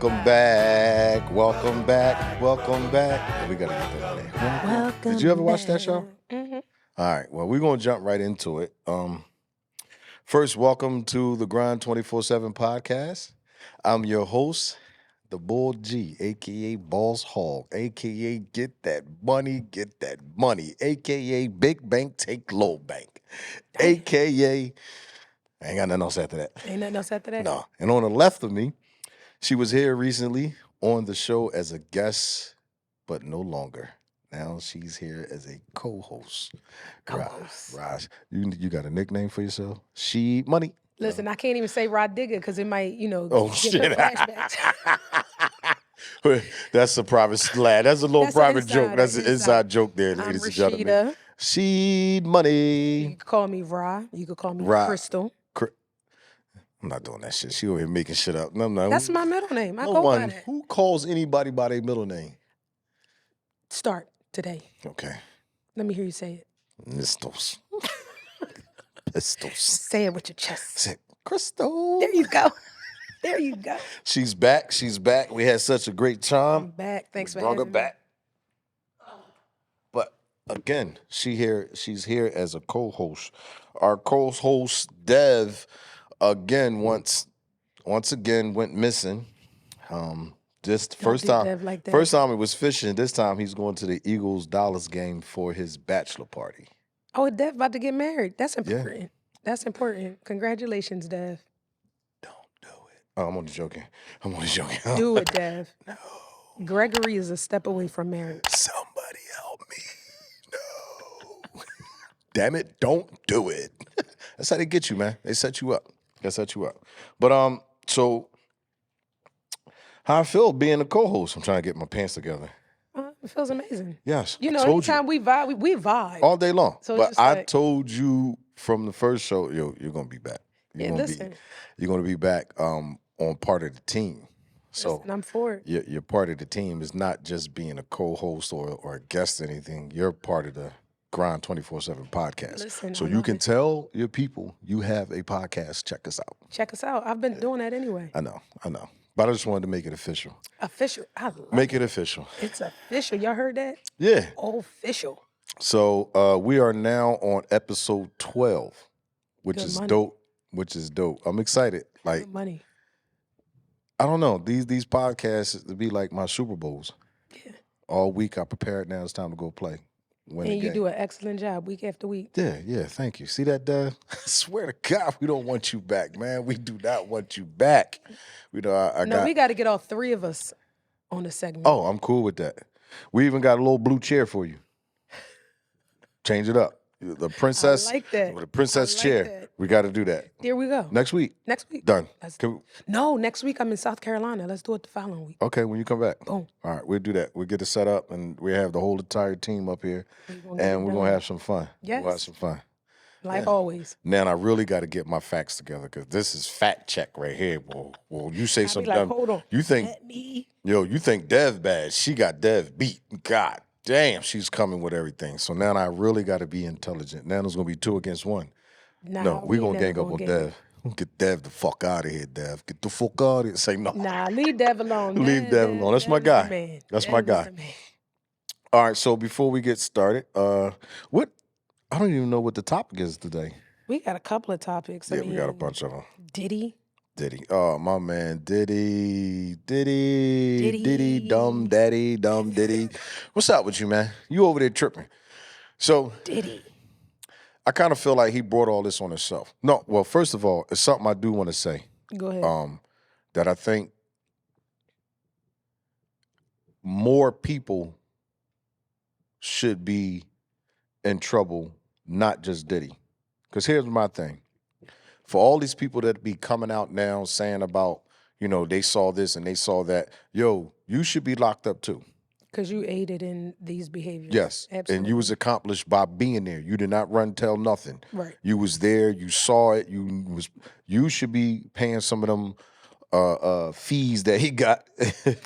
Welcome back. Welcome back. Welcome back. We got to get that name. Welcome Did you ever watch that show? Mm-hmm. All right. Well, we're going to jump right into it. First, welcome to the Grind 24/7 podcast. I'm your host, the Bull G, a.k.a. Boss Hog, a.k.a. Get That Money, a.k.a. Big Bank Take Low Bank, a.k.a. I ain't got nothing else after that. Ain't nothing else after that? No. And on the left of me, she was here recently on the show as a guest, but no longer. Now she's here as a co-host. Co-host. Raj, you got a nickname for yourself? She Money. Listen, I can't even say Rod Digger because it might, Oh, give shit. her flashbacks. That's a private slap. That's a little That's private inside, joke. That's an inside. inside joke there, I'm ladies and gentlemen. Rashidah. She You Money. can call me Ra. You could call me Ra. Crystal. I'm not doing that shit. She over here making shit up. No. That's my middle name. I No go by one. that. Who calls anybody by their middle name? Start today. Okay. Let me hear you say it. Pistols. Say it with your chest. Say, Crystal. There you go. There you go. She's back. We had such a great time. I'm back. Thanks for Brought her having me. back. But again, she's here as a co-host. Our co-host Dev once again went missing. Just first Don't do time Dev like that. first time he was fishing. This time he's going to the Eagles Dallas game for his bachelor party. Oh, Dev about to get married. That's important. Yeah. That's important. Congratulations, Dev. Don't do it. Oh, I'm only joking. Do it, Dev. No. Gregory is a step away from marriage. Somebody help me. No. Damn it, don't do it. That's how they get you, man. They set you up. But so how I feel being a co-host. I'm trying to get my pants together. It feels amazing. Yes. Anytime we vibe, we vibe. All day long. So but I told you from the first show, you're gonna be back. You're gonna be back on part of the team. So listen, I'm for it. You're part of the team. It's not just being a co-host or a guest or anything. You're part of the Grind 24/7 podcast. Listen, so you can tell your people you have a podcast. Check us out. I've been doing that anyway. I know. But I just wanted to make it official. Official. I love Make it official. It's official. Y'all heard that? Yeah. Official. So we are now on episode 12, which Good is money. dope. I'm excited. Like, Good money. I don't know. These podcasts to be like my Super Bowls. Yeah. All week I prepared. Now it's time to go play. And you do an excellent job week after week. Yeah. Thank you. See that, Dev? I swear to God, we don't want you back, man. We do not want you back. We got to get all three of us on the segment. Oh, I'm cool with that. We even got a little blue chair for you. Change it up. The princess. I like that. The princess chair. That. We got to do that. There we go. Next week. Done. No, next week I'm in South Carolina. Let's do it the following week. Okay, when you come back. Boom. All right, we'll do that. We'll get it set up, and we have the whole entire team up here, and we're going to have some fun. Yes. We'll have some fun. Like always. Now, I really got to get my facts together because this is fact check right here. Well, you say something. Like, hold on. You think, you think Dev bad. She got Dev beat. God damn, she's coming with everything. So now I really got to be intelligent. Now there's going to be 2 against 1. Nah, we're going to gang up on Dev. Get Dev the fuck out of here, Dev. Get the fuck out of here. Say no. Nah, leave Dev alone. Leave Dev alone. That's my guy. That's my guy. All right, so before we get started, I don't even know what the topic is today. We got a couple of topics. Yeah, we got a bunch of them. Diddy. Oh, my man. Diddy, dumb Diddy. What's up with you, man? You over there tripping. So Diddy. I kind of feel like he brought all this on himself. No, well, first of all, it's something I do want to say. Go ahead. That I think more people should be in trouble, not just Diddy. Because here's my thing. For all these people that be coming out now saying about, they saw this and they saw that, you should be locked up too. Because you aided in these behaviors. Yes. Absolutely. And you was accomplished by being there. You did not run, tell nothing. Right. You was there. You saw it. You should be paying some of them fees that he got,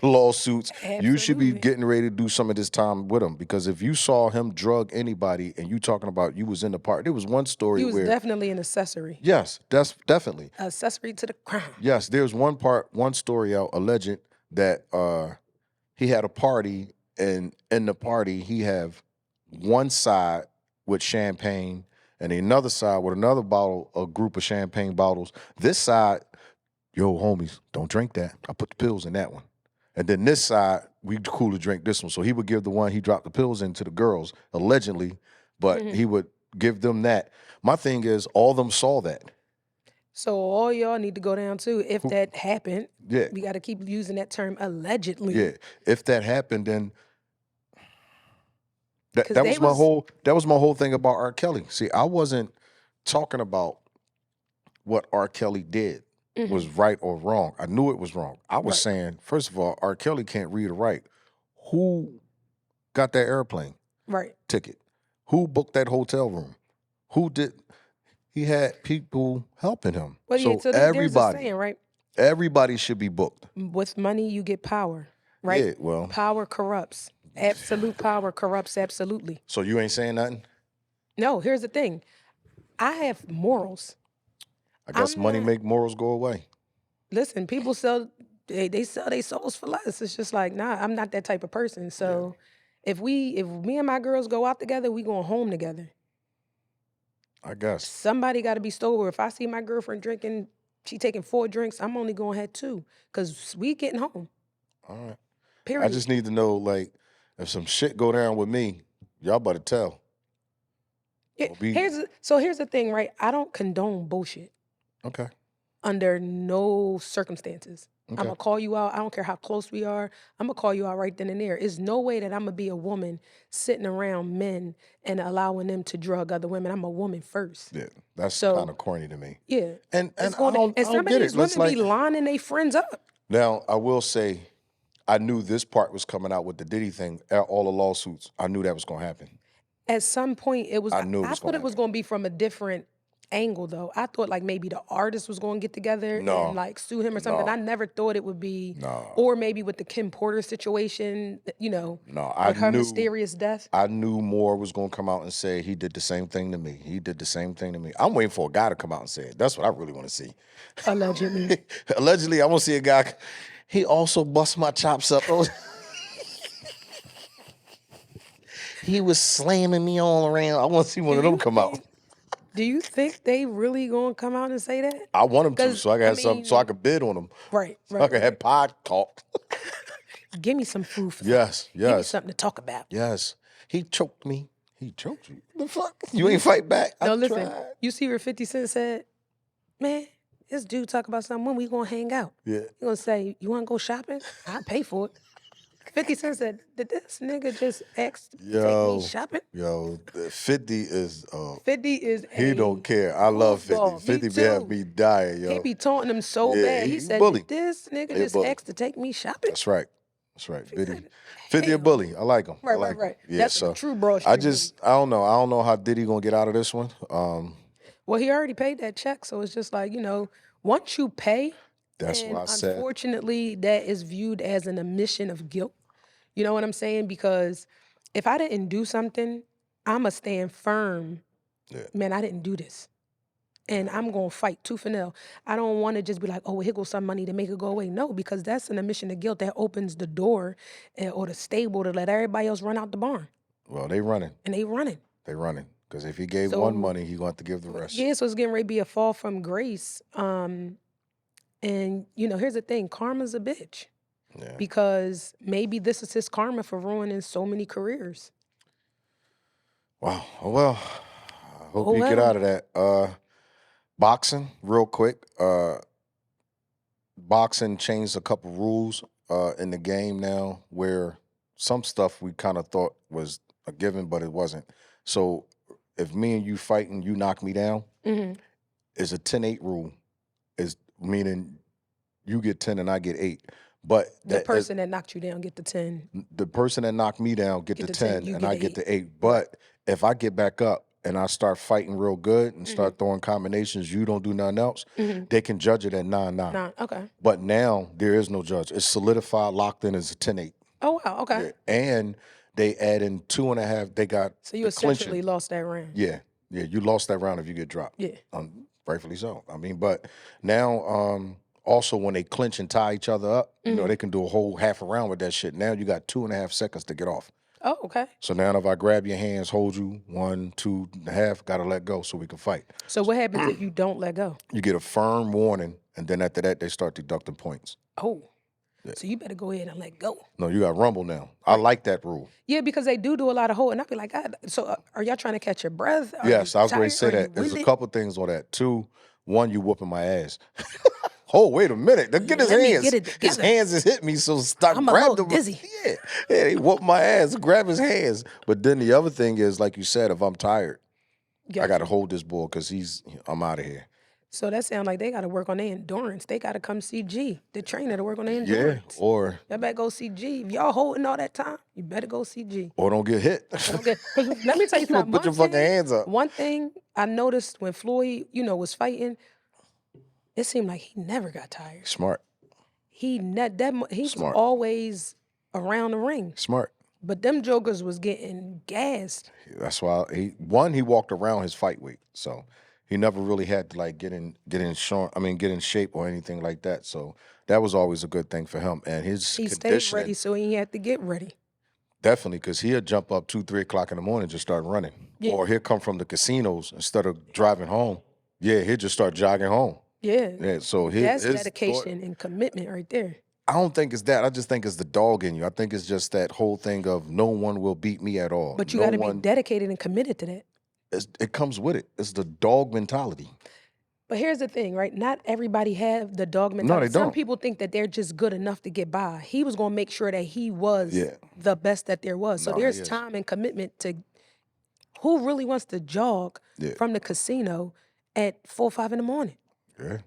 lawsuits. Absolutely. You should be getting ready to do some of this time with him, because if you saw him drug anybody and you talking about you was in the park, there was one story he was where definitely an accessory. Yes, that's definitely accessory to the crime. Yes, there's one story out alleged that he had a party, and in the party he have one side with champagne and another side with another bottle, a group of champagne bottles. This side, yo, homies, don't drink that. I put the pills in that one. And then this side, we cool to drink this one. So he would give the one he dropped the pills into the girls, allegedly, but he would give them that. My thing is, all of them saw that. So all y'all need to go down too. If that happened, Yeah. we got to keep using that term allegedly. Yeah. If that happened, then that 'Cause that they was my was- whole thing about R. Kelly. See, I wasn't talking about what R. Kelly did was right or wrong. I knew it was wrong. I was saying, first of all, R. Kelly can't read or write. Who got that airplane Right. ticket? Who booked that hotel room? Who did? He had people helping him. Well, yeah, so there's a saying, right? Everybody should be booked. With money, you get power, right? Yeah, well. Power corrupts. Absolute power corrupts absolutely. So you ain't saying nothing? No, here's the thing. I have morals. I guess money make morals go away. Listen, people sell they sell their souls for less. It's just like, nah, I'm not that type of person. So if me and my girls go out together, we going home together. I guess. Somebody got to be sober. If I see my girlfriend drinking, she taking 4 drinks, I'm only going to have 2 because we getting home. All right. Period. I just need to know, like, if some shit go down with me, y'all better tell. Yeah, here's the thing, right? I don't condone bullshit. Okay. Under no circumstances. Okay. I'm going to call you out. I don't care how close we are. I'm going to call you out right then and there. There's no way that I'm going to be a woman sitting around men and allowing them to drug other women. I'm a woman first. Yeah, that's kind of corny to me. Yeah. And I some don't of get these women be lining their friends up. Now, I will say, I knew this part was coming out with the Diddy thing, all the lawsuits. I knew that was going to happen. At some point, it was. I knew it I was thought it was going to be from a different angle, though. I thought like maybe the artist was going to get together and like sue him or something. I never thought it would be, or maybe with the Kim Porter situation, you know, with her mysterious death. I knew more was going to come out and say he did the same thing to me. He did the same thing to me. I'm waiting for a guy to come out and say it. That's what I really want to see. Allegedly. Allegedly, I want to see a guy. He also bust my chops up. He was slamming me all around. I want to see one of them come out. Do you think they really gonna come out and say that? I want them to, so I can have something, so I can bid on them. Right. So I can have pod talk. Give me some food for Yes. Give me something to talk about. Yes. He choked me. He choked you. The fuck? You ain't fight back? No, listen. You see where 50 Cent said, man, this dude talk about something, when we gonna hang out? Yeah. He gonna say, you wanna go shopping? I'll pay for it. 50 Cent said, did this nigga just ask to take me shopping? Yo, 50 is 50 is he don't care. I love 50. 50 be having me dying, yo. He be taunting him so bad. He said, did this nigga just ask to take me shopping? That's right. That's right. 50 a bully. I like him. Right. Yeah, that's a true Broad Street I don't know. I don't know how Diddy gonna get out of this one. Well, he already paid that check, so it's just like, you know, once you pay, that's what I said. Unfortunately, that is viewed as an admission of guilt. You know what I'm saying? Because if I didn't do something, I'ma stand firm. Yeah. Man, I didn't do this. And I'm going to fight tooth and nail. I don't want to just be like, oh, here goes some money to make it go away. No, because that's an admission of guilt that opens the door or the stable to let everybody else run out the barn. Well, they running. And they running. They running. Because if he gave one money, he going to have to give the rest. Yeah, so it's getting ready to be a fall from grace. And, you know, here's the thing. Karma's a bitch. Yeah. Because maybe this is his karma for ruining so many careers. Wow. Oh, well, I hope you get out of that. Boxing, real quick. Boxing changed a couple rules in the game now where some stuff we kind of thought was a given, but it wasn't. So if me and you fighting, you knock me down, it's a 10-8 rule. Is meaning you get 10 and I get 8. But the person that knocked you down get the 10. The person that knocked me down get the 10 and I get the 8. But if I get back up and I start fighting real good and start throwing combinations, you don't do nothing else, they can judge it at 9-9. Okay. But now there is no judge. It's solidified, locked in as a 10-8. Oh, wow. Okay. Yeah. And they add in 2.5. They got so you essentially lost that round. Yeah. Yeah, you lost that round if you get dropped. Yeah. Rightfully so. I mean, but now Also, when they clinch and tie each other up, you know, they can do a whole half a round with that shit. Now you got 2.5 seconds to get off. Oh, okay. So now if I grab your hands, hold you 1, 2.5, gotta let go so we can fight. So what happens if you don't let go? You get a firm warning, and then after that, they start deducting points. Oh. So you better go ahead and let go. No, you got rumble now. I like that rule. Yeah, because they do a lot of holding. I'd be like, God, so are y'all trying to catch your breath? Are Yes, you I was going to tired? say Are you that. There's a winded? couple things on that. 2, 1, you whooping my ass. Oh, wait a minute. Get his Let me hands. get it His together. hands has hit me, so stop. I'm a grab little them. dizzy. Yeah, he whooped my ass. Grab his hands. But then the other thing is, like you said, if I'm tired, I got to hold this ball because I'm out of here. So that sounds like they got to work on their endurance. They got to come see G, the trainer, to work on their endurance. Yeah, or y'all better go see G. If y'all holding all that time, you better go see G. Or don't get hit. Okay, 'cause let me tell you something. Put your fucking hands up. One thing I noticed when Floyd, was fighting, it seemed like he never got tired. Smart. He was always around the ring. Smart. But them jokers was getting gassed. That's why he walked around his fight weight, so he never really had to like get in shape or anything like that. So that was always a good thing for him. And his He conditioning, stayed ready, so he had to get ready. Definitely, because he'd jump up 2, 3 o'clock in the morning and just start running. Yeah. Or he'd come from the casinos instead of driving home. Yeah, he'd just start jogging home. Yeah. So that's dedication and commitment right there. I don't think it's that. I just think it's the dog in you. I think it's just that whole thing of no one will beat me at all. But you got to be dedicated and committed to that. It comes with it. It's the dog mentality. But here's the thing, right? Not everybody have the dog mentality. No, they don't. Some people think that they're just good enough to get by. He was going to make sure that he was the best that there was. So there's time and commitment to who really wants to jog from the casino at 4 or 5 in the morning. Yeah.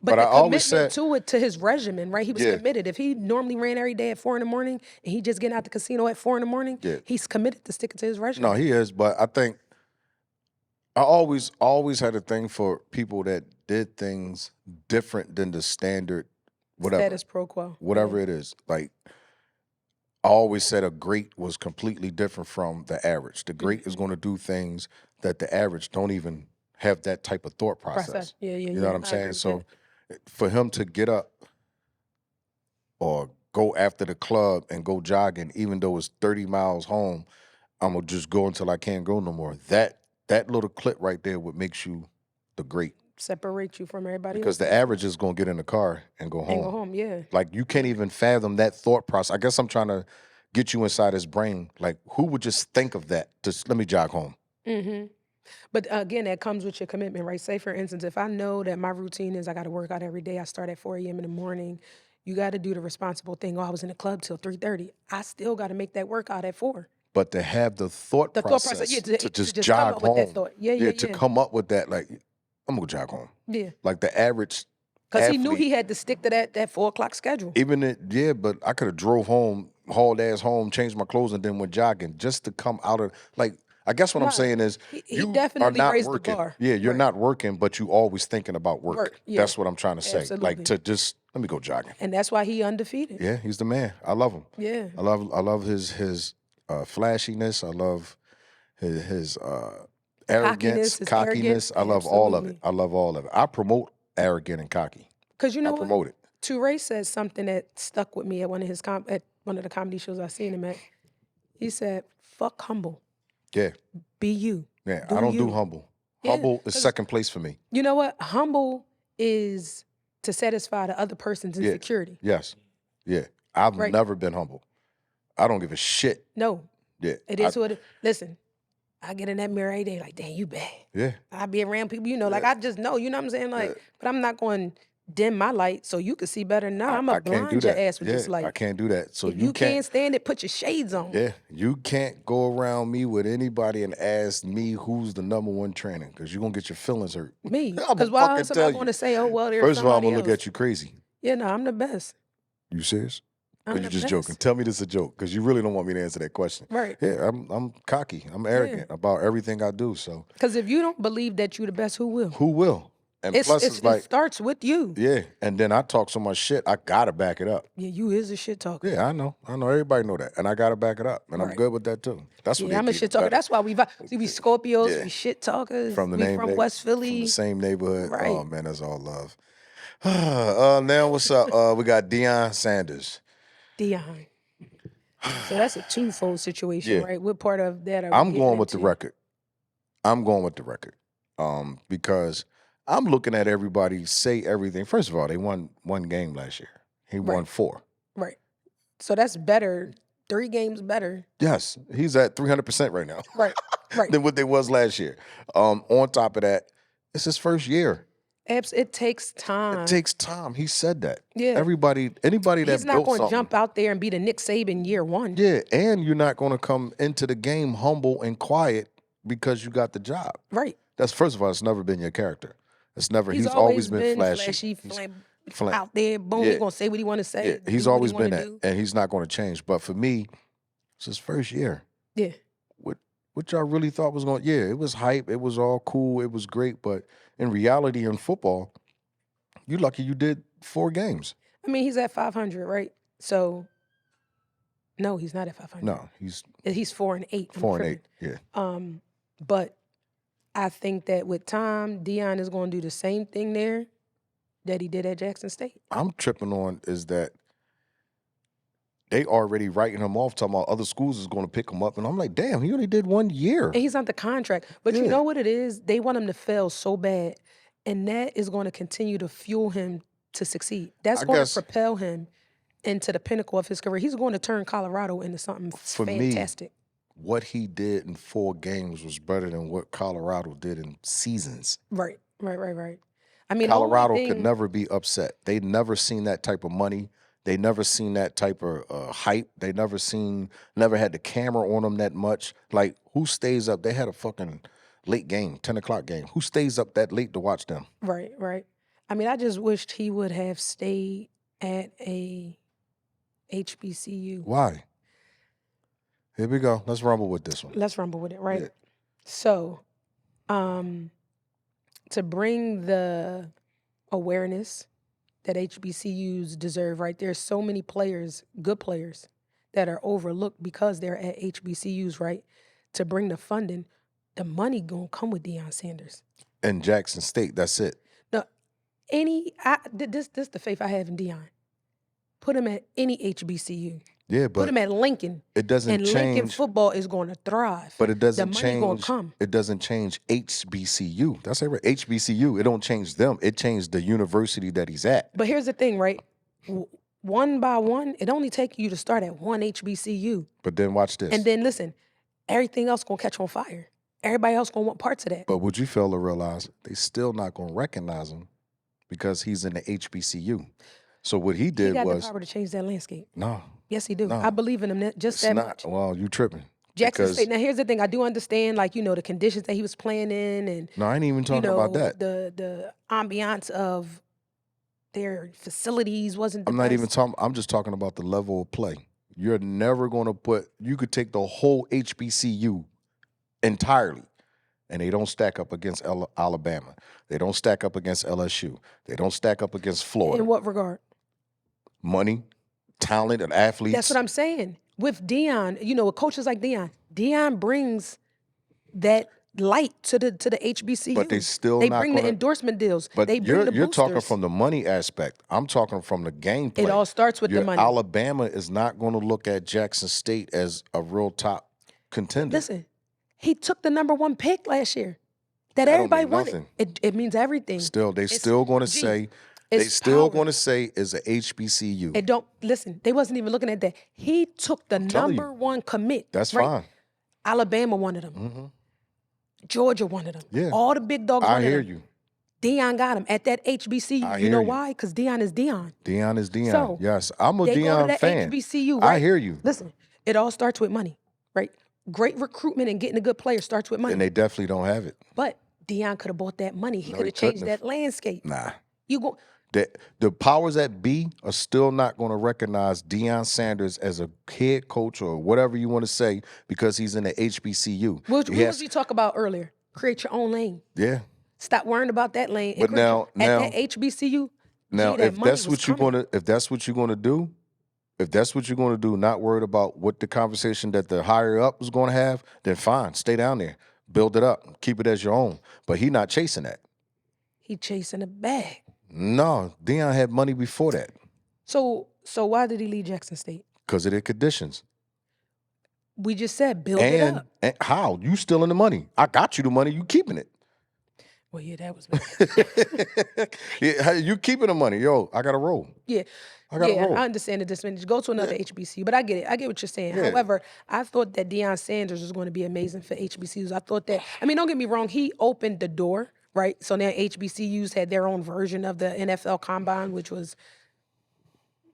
But I the always commitment to his regimen, right? He was committed. If he normally ran every day at 4 in the morning and he just getting out the casino at 4 in the morning, he's committed to sticking to his regimen. No, he is. But I think I always had a thing for people that did things different than the standard, whatever. Status quo. Whatever it is. Like, I always said a great was completely different from the average. The great is going to do things that the average don't even have that type of thought process. Yeah. You know what I'm saying? So for him to get up or go after the club and go jogging, even though it's 30 miles home, I'm going to just go until I can't go no more. That little clip right there what makes you the great. Separate you from everybody else. Because the average is going to get in the car and go home. And go home, yeah. Like, you can't even fathom that thought process. I guess I'm trying to get you inside his brain. Like, who would just think of that? Just let me jog home. Mm-hmm. But again, that comes with your commitment, right? Say, for instance, if I know that my routine is I got to work out every day, I start at 4 a.m. in the morning, you got to do the responsible thing. Oh, I was in the club till 3:30. I still got to make that workout at 4. But to have the thought process to just jog home. With that thought. Yeah. To come up with that, like, I'm going to jog home. Yeah. Like the average Because he knew he had to stick to that 4 o'clock schedule. But I could have drove home, hauled ass home, changed my clothes, and then went jogging just to come out of, like, I guess what I'm saying is he definitely are not raised working. the bar. Yeah, you're not working, but you always thinking about work. That's what I'm trying to say. Absolutely. Like, to just, let me go jogging. And that's why he undefeated. Yeah, he's the man. I love him. Yeah. I love his flashiness. I love his arrogance, cockiness. I love all of it. I love all of it. I promote arrogant and cocky. Because you know I promote it. Toure said something that stuck with me at one of the comedy shows I seen him at. He said, "Fuck humble. Yeah. Be you." Yeah, I don't do humble. Yeah, humble is second place for me. You know what? Humble is to satisfy the other person's insecurity. Yes. Yeah. I've never been humble. I don't give a shit. No. Yeah. It is what it listen. I get in that mirror every day, like, damn, you bad. Yeah. I be around people, like, I just know, you know what I'm saying? Like, but I'm not going to dim my light so you can see better. No, I'm going to blind your ass with this light. I can't do that. So if you can't stand it, put your shades on. Yeah. You can't go around me with anybody and ask me who's the number one trainer, because you're going to get your feelings hurt. Me. Because why else am I going to say, oh, well, there's First of all, I'm going to else. look at you crazy. Yeah, no, I'm the best. You serious? Or you just best. joking? Tell me this is a joke, because you really don't want me to answer that question. Right. Yeah, I'm cocky. I'm arrogant about everything I do. So. Because if you don't believe that you're the best, who will? Who will? And plus, it's like, it starts with you. Yeah, and then I talk so much shit, I gotta back it up. Yeah, you is a shit talker. Yeah, I know. Everybody know that, and I gotta back it up, and I'm good with that too. That's what. Yeah, I'm a shit talker. That's why we Scorpios, we shit talkers. From the we from West Philly, from the same neighborhood. Right. Oh man, that's all love. Now what's up? We got Deion Sanders. Deion. So that's a twofold situation, Yeah. right? What part of that are we I'm getting going with the into? record. I'm going with the record. Because I'm looking at everybody say everything. First of all, they won one game last year. He won Right. 4. Right. So that's better. 3 games better. Yes, he's at 300% right now Right. Right. than what they was last year. On top of that, it's his first year. It takes time. It takes time. He said that. Yeah. Anybody He's that not built going to something. jump out there and be the Nick Saban year 1. Yeah, and you're not going to come into the game humble and quiet because you got the job. Right. That's first of all, it's never been your character. It's never. He's always been flashy. out there. Boom. Yeah. He's gonna say what he want to say. Yeah, he's do what always he wanna been that, do. and he's not going to change. But for me, it's his first year. Yeah. What y'all really thought was going? Yeah, it was hype. It was all cool. It was great. But in reality, in football, you lucky you did 4 games. I mean, he's at 500, right? So, no, he's not at 500. No, he's 4-8. 4-8. Yeah. But I think that with time, Deion is going to do the same thing there that he did at Jackson State. I'm tripping on is that they already writing him off, talking about other schools is going to pick him up, and I'm like, damn, he only did 1 year. And he's on the contract. But you know what it is? They want him to fail so bad, and that is going to continue to fuel him to succeed. That's going to propel him into the pinnacle of his career. He's going to turn Colorado into something fantastic. Me, what he did in 4 games was better than what Colorado did in seasons. Right. I mean, Colorado could never be upset. They never seen that type of money. They never seen that type of hype. They never had the camera on them that much. Like, who stays up? They had a fucking late game, 10 o'clock game. Who stays up that late to watch them? Right. I mean, I just wished he would have stayed at a HBCU. Why? Here we go. Let's rumble with this one. Let's rumble with it, right? Yeah. So, to bring the awareness that HBCUs deserve, right? There's so many players, good players, that are overlooked because they're at HBCUs, right? To bring the funding, the money gonna come with Deion Sanders. And Jackson State, that's it. No, this the faith I have in Deion. Put him at any HBCU. Yeah, but put him at Lincoln. It doesn't change. And Lincoln football is going to thrive. But it doesn't change. The money gonna come. It doesn't change HBCU. That's right. HBCU. It don't change them. It changed the university that he's at. But here's the thing, right? One by one, it only takes you to start at one HBCU. But then watch this. And then listen, everything else gonna catch on fire. Everybody else gonna want parts of that. But would you fail to realize they still not gonna recognize him because he's in the HBCU? So what he did was the power to change that landscape. No. Yes, he do. No. I believe in him just that much. Well, you tripping. Jackson State. Now, here's the thing. I do understand, like, the conditions that he was playing in, and no, I ain't even talking about that. The ambiance of their facilities wasn't the I'm not even talking. I'm just talking about the level of play. You're never going to put. You could take the whole HBCU entirely, and they don't stack up against Alabama. They don't stack up against LSU. They don't stack up against Florida. In what regard? Money, talent, and athletes. That's what I'm saying. With Deion, with coaches like Deion brings that light to the HBCU. But they bring the endorsement deals. But they bring the you're talking from the money aspect. I'm talking from the gameplay. It all starts with the money. Alabama is not going to look at Jackson State as a real top contender. Listen, he took the #1 pick last year. That everybody wanted. It means everything. Still, they still going to say. They still going to say is a HBCU. It don't listen. They wasn't even looking at that. He took the #1 commit. That's right? Fine. Alabama wanted him. Mm-hmm. Georgia wanted him. Yeah. All the big dogs wanted him. I hear you. Deion got him at that HBCU. You know why? Because Deion is Deion. Deion is Deion. So yes, I'm a Deion Deion go to that fan. HBCU, right? I hear you. Listen, it all starts with money, right? Great recruitment and getting a good player starts with money. And they definitely don't have it. But Deion could have bought that money. He could have changed that landscape. Nah. The powers that be are still not going to recognize Deion Sanders as a head coach or whatever you want to say because he's in the HBCU. What was we talk about earlier? Create your own lane. Yeah. Stop worrying about that lane. But now at that HBCU. Now, if that's what you're gonna do, not worried about what the conversation that the higher up is going to have, then fine, stay down there, build it up, keep it as your own. But he not chasing that. He chasing a bag. No, Deion had money before that So why did he leave Jackson State? because of their conditions. We just said build it up. And how? You stealing the money. I got you the money. You keeping it. Well, yeah, that was bad. Yeah, you keeping the money. Yo, I got to roll. Yeah. I got to roll. I understand the disadvantage. Go to another HBCU, but I get it. I get what you're saying. Yeah. However, I thought that Deion Sanders was going to be amazing for HBCUs. I thought that, I mean, don't get me wrong, he opened the door, right? So now HBCUs had their own version of the NFL Combine, which was,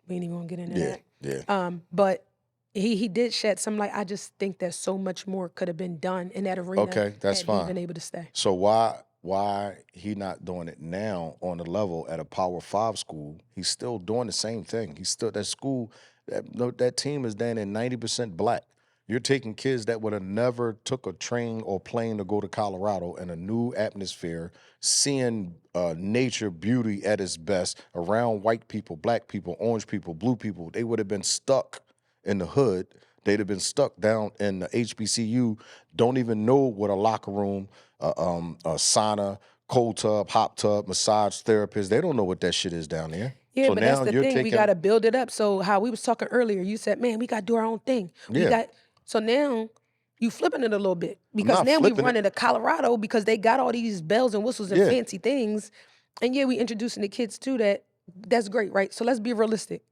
we ain't even going to get into that. Yeah. But he did shed some light. I just think that so much more could have been done in that arena. Okay, that's had fine. he been able to stay. So why he not doing it now on the level at a Power 5 school? He's still doing the same thing. He's still that school. That team is down in 90% black. You're taking kids that would have never took a train or plane to go to Colorado in a new atmosphere, seeing nature, beauty at its best around white people, black people, orange people, blue people. They would have been stuck in the hood. They'd have been stuck down in the HBCU, don't even know what a locker room, a sauna, cold tub, hot tub, massage therapist. They don't know what that shit is down there. Yeah, So but now that's the thing. We got to build it up. So how we was talking earlier, you said, man, we got to do our own thing. So now you flipping it a little bit because now we running to Colorado because they got all these bells and whistles and fancy things. And yeah, we introducing the kids to that. That's great, right? So let's be realistic.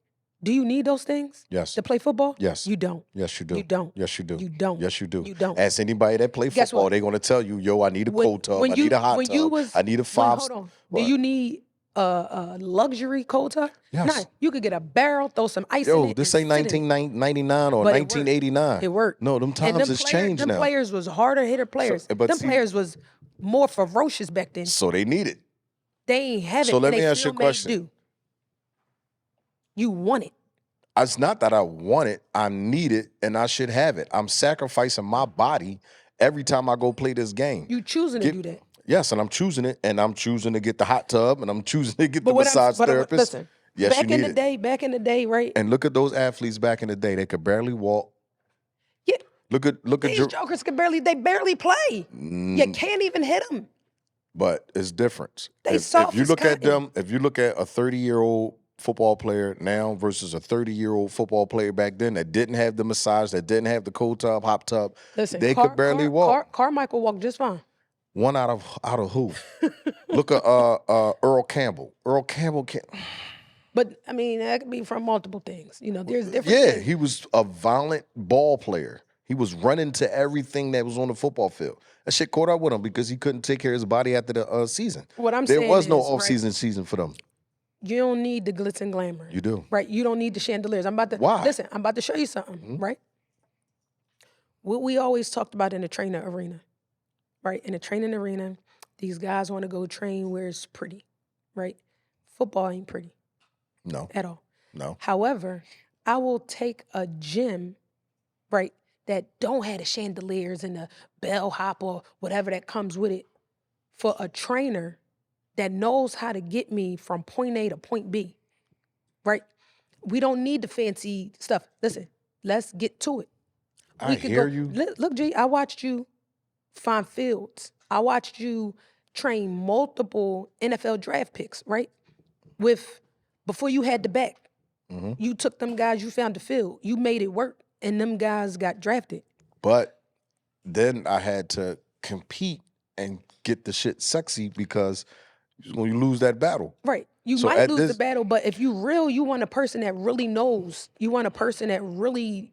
Do you need those things? Yes. To play football? Yes. You don't. Yes, you do. You don't. Yes, you do. You don't. Yes, you do. You don't. Ask anybody that play football, they're going to tell you, yo, I need a cold tub, I need a hot tub, I need a five. Hold on. Do you need a luxury cold tub? Yes. Nah, you could get a barrel, throw some ice in it. Yo, this ain't 1999 or 1989. It worked. No, them times has changed now. Them players was harder hitter players. Them players was more ferocious back then. So they need it. They ain't have it. So let me ask you a question. You want it. It's not that I want it. I need it, and I should have it. I'm sacrificing my body every time I go play this game. You choosing to do that. Yes, and I'm choosing it, and I'm choosing to get the hot tub, and I'm choosing to get the massage therapist. Listen, yes, back in the day, right? And look at those athletes back in the day. They could barely walk. Yeah. Look at these jokers they barely play. You can't even hit them. But it's different. If you look at them, if you look at a 30-year-old football player now versus a 30-year-old football player back then that didn't have the massage, that didn't have the cold tub, hot tub, they could barely walk. Carmichael walked just fine. One out of who? Look at Earl Campbell. Earl Campbell can't. But I mean, that could be from multiple things. You know, there's different. Yeah, things. he was a violent ball player. He was running to everything that was on the football field. That shit caught up with him because he couldn't take care of his body after the season. There was no off-season season for them. You don't need the glitz and glamour. You do. Right? You don't need the chandeliers. Why? Listen, I'm about to show you something, right? What we always talked about in the trainer arena, right? In the training arena, these guys want to go train where it's pretty, right? Football ain't pretty. No. At all. No. However, I will take a gym, right, that don't have the chandeliers and the bellhop or whatever that comes with it for a trainer that knows how to get me from point A to point B, right? We don't need the fancy stuff. Listen, let's get to it. I hear you. Look, G, I watched you find fields. I watched you train multiple NFL draft picks, right? Before you had the back, you took them guys, you found the field, you made it work, and them guys got drafted. But then I had to compete and get the shit sexy because when you lose that battle. Right. You might lose the battle, but if you want a person that really knows, you want a person that really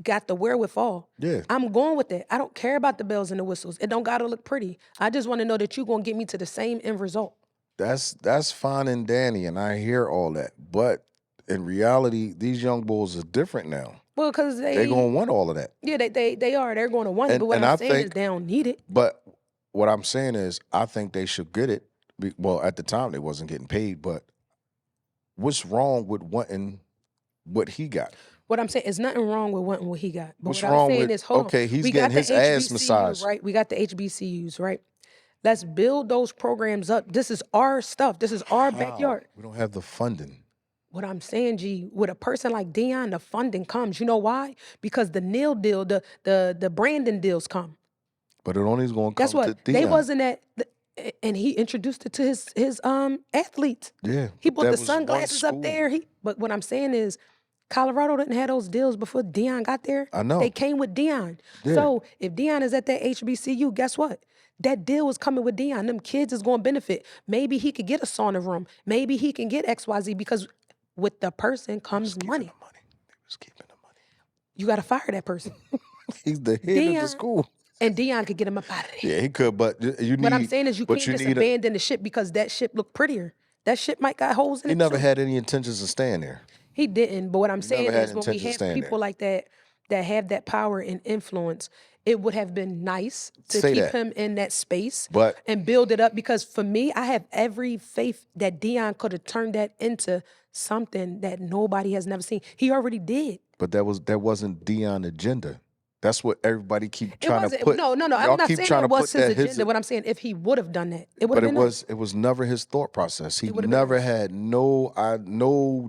got the wherewithal. Yeah. I'm going with that. I don't care about the bells and the whistles. It don't gotta look pretty. I just want to know that you're gonna get me to the same end result. That's fine and dandy, and I hear all that. But in reality, these young bulls are different now. Well, because they're gonna want all of that. Yeah, they are. They're gonna want it. But what I'm saying is they don't need it. But what I'm saying is I think they should get it. Well, at the time they wasn't getting paid, but what's wrong with wanting what he got? What I'm saying is nothing wrong with wanting what he got. But what's what wrong I'm saying with, is, hold okay, on. He's getting his ass massaged. Right? We got the HBCUs, right? Let's build those programs up. This is our stuff. This is our backyard. We don't have the funding. What I'm saying, G, with a person like Deion, the funding comes. You know why? Because the Neil deal, the Brandon deals come. But it only is going to come to Deion. They wasn't at. And he introduced it to his athletes. Yeah, He but put that the was one sunglasses up school. there. But what I'm saying is, Colorado didn't have those deals before Deion got there. I know. They came with Deion. Yeah. So if Deion is at that HBCU, guess what? That deal was coming with Deion. Them kids is going to benefit. Maybe he could get a sauna room. Maybe he can get XYZ because with the person comes money. They was keeping the money. You got to fire that person. He's the head of the school. And Deion could get him up out of there. Yeah, he could, but you need. What I'm saying is you can't just abandon the ship because that ship looked prettier. That ship might got holes in it. He never had any intentions of staying there. He didn't. But what I'm saying had is when we intentions of have staying people like that have that power and influence, it would have been nice to Say keep that. him in that space But- and build it up. Because for me, I have every faith that Deion could have turned that into something that nobody has never seen. He already did. But that wasn't Deion agenda. That's what everybody keep It trying to wasn't. put. No. y'all I'm not keep saying trying it to was put his that agenda. What I'm saying, if he would have done that, it would But have been nice. it was never his thought process. He would've been never nice. had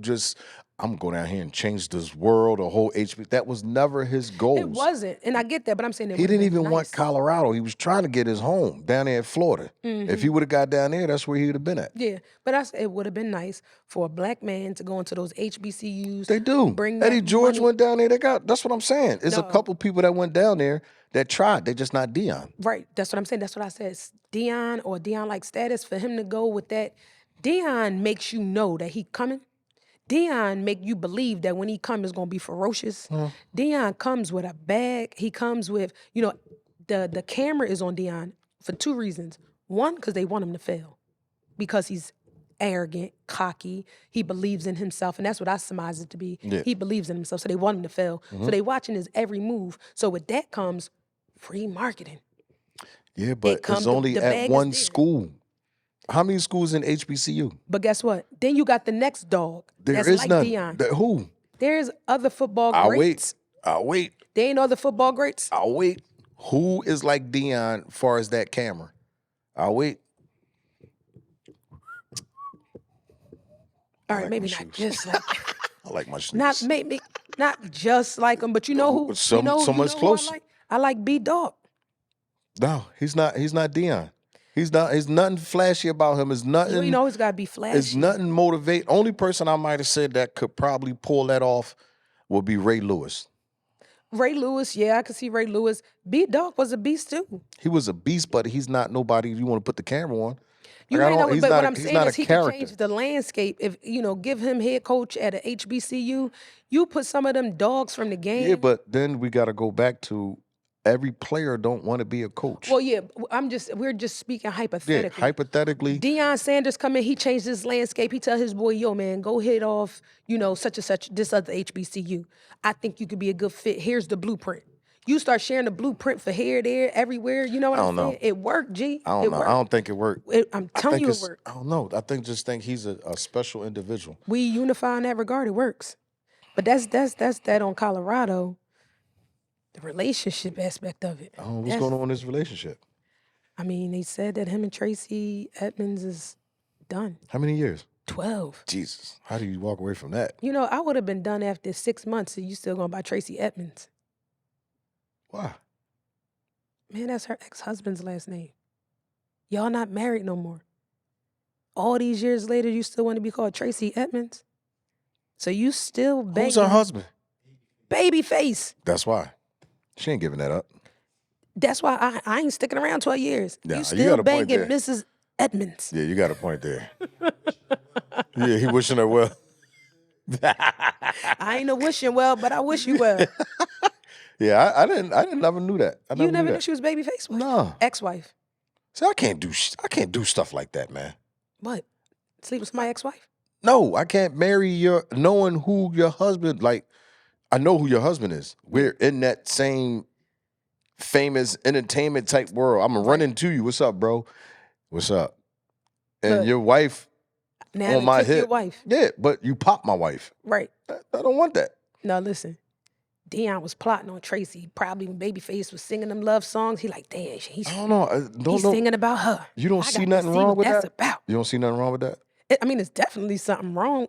just I'm going down here and change this world, a whole HB. That was never his goals. It wasn't, and I get that, but I'm saying He didn't even want Colorado. He was trying to get his home down there in Florida. If he would have got down there, that's where he would have been at. Yeah, but it would have been nice for a black man to go into those HBCUs. They do. Bring Eddie that George money. went down there. That's what I'm saying. There's a No. couple people that went down there that tried. They just not Deion. Right, that's what I'm saying. That's what I said. It's Deion or Deion-like status for him to go with that. Deion makes you know that he coming. Deion make you believe that when he comes, it's gonna be ferocious. Deion comes with a bag. He comes with, the camera is on Deion for two reasons. One, because they want him to fail, because he's arrogant, cocky. He believes in himself, and that's what I surmise it to be. Yeah. He believes in himself, so they want him to fail. So they watching his every move. So with that comes free marketing. Yeah, but it's only the bag at is one there. school. How many schools in HBCU? But guess what? Then you got the next dog. There that's is like none. Deion. Who? There's other football I'll greats. wait. I'll wait. There ain't no other football greats. I'll wait. Who is like Deion as far as that camera? I'll wait. All right, like maybe my not shoes. just like I like my sneakers. not just like him, but you know who? So you know, much who closer. I like B Dog. No, he's not. He's not Deion. He's not. There's nothing flashy about him. It's nothing. You ain't always gotta be flashy. It's nothing motivate. Only person I might have said that could probably pull that off would be Ray Lewis. Ray Lewis, yeah, I could see Ray Lewis. B Dog was a beast too. He was a beast, but he's not nobody you want to put the camera on. You Like, I may don't- know, he's but not what a- I'm he's saying not is a he could character. change the landscape. If give him head coach at a HBCU, you put some of them dogs from the game. Yeah, but then we got to go back to every player don't want to be a coach. Well, yeah, we're just speaking yeah, hypothetically. hypothetically. Deion Sanders come in, he changed his landscape. He tell his boy, yo, man, go hit off, such and such, this other HBCU. I think you could be a good fit. Here's the blueprint. You start sharing the blueprint for here, there, everywhere. You know what I'm saying? know. It worked, G. I don't know. I don't think it worked. I'm I telling think you it worked. I don't know. I think he's a special individual. We unify in that regard, it works. But that's that on Colorado, the relationship aspect of it. I don't know what's going on in this relationship. I mean, they said that him and Tracy Edmonds is done. How many years? 12. Jesus. How do you walk away from that? I would have been done after 6 months, and you still going by Tracy Edmonds. Why? Man, that's her ex-husband's last name. Y'all not married no more. All these years later, you still want to be called Tracy Edmonds? So you still banging. Who's her husband? Babyface. That's why. She ain't giving that up. That's why I ain't sticking around 12 years. Nah, you you got still a point banging there. Mrs. Edmonds. Yeah, you got a point there. Yeah, he wishing her well. I ain't no wishing well, but I wish you well. Yeah, I didn't never knew that. I You never knew knew that. she was Babyface? No. Ex-wife. See, I can't do stuff like that, man. What? Sleep with my ex-wife? No, I can't marry knowing who your husband, like, I know who your husband is. We're in that same famous entertainment type world. I'm gonna run into you. What's up, bro? What's up? And Look, your wife Now on my took your hip. wife. Yeah, but you pop my wife. Right. I don't want that. Now listen. Deion was plotting on Tracy. Probably when Babyface was singing them love songs, he like, damn, he's I don't know. he's singing about her. You don't I see gotta nothing see wrong what with that's that? about. You don't see nothing wrong with that? I mean, it's definitely something wrong.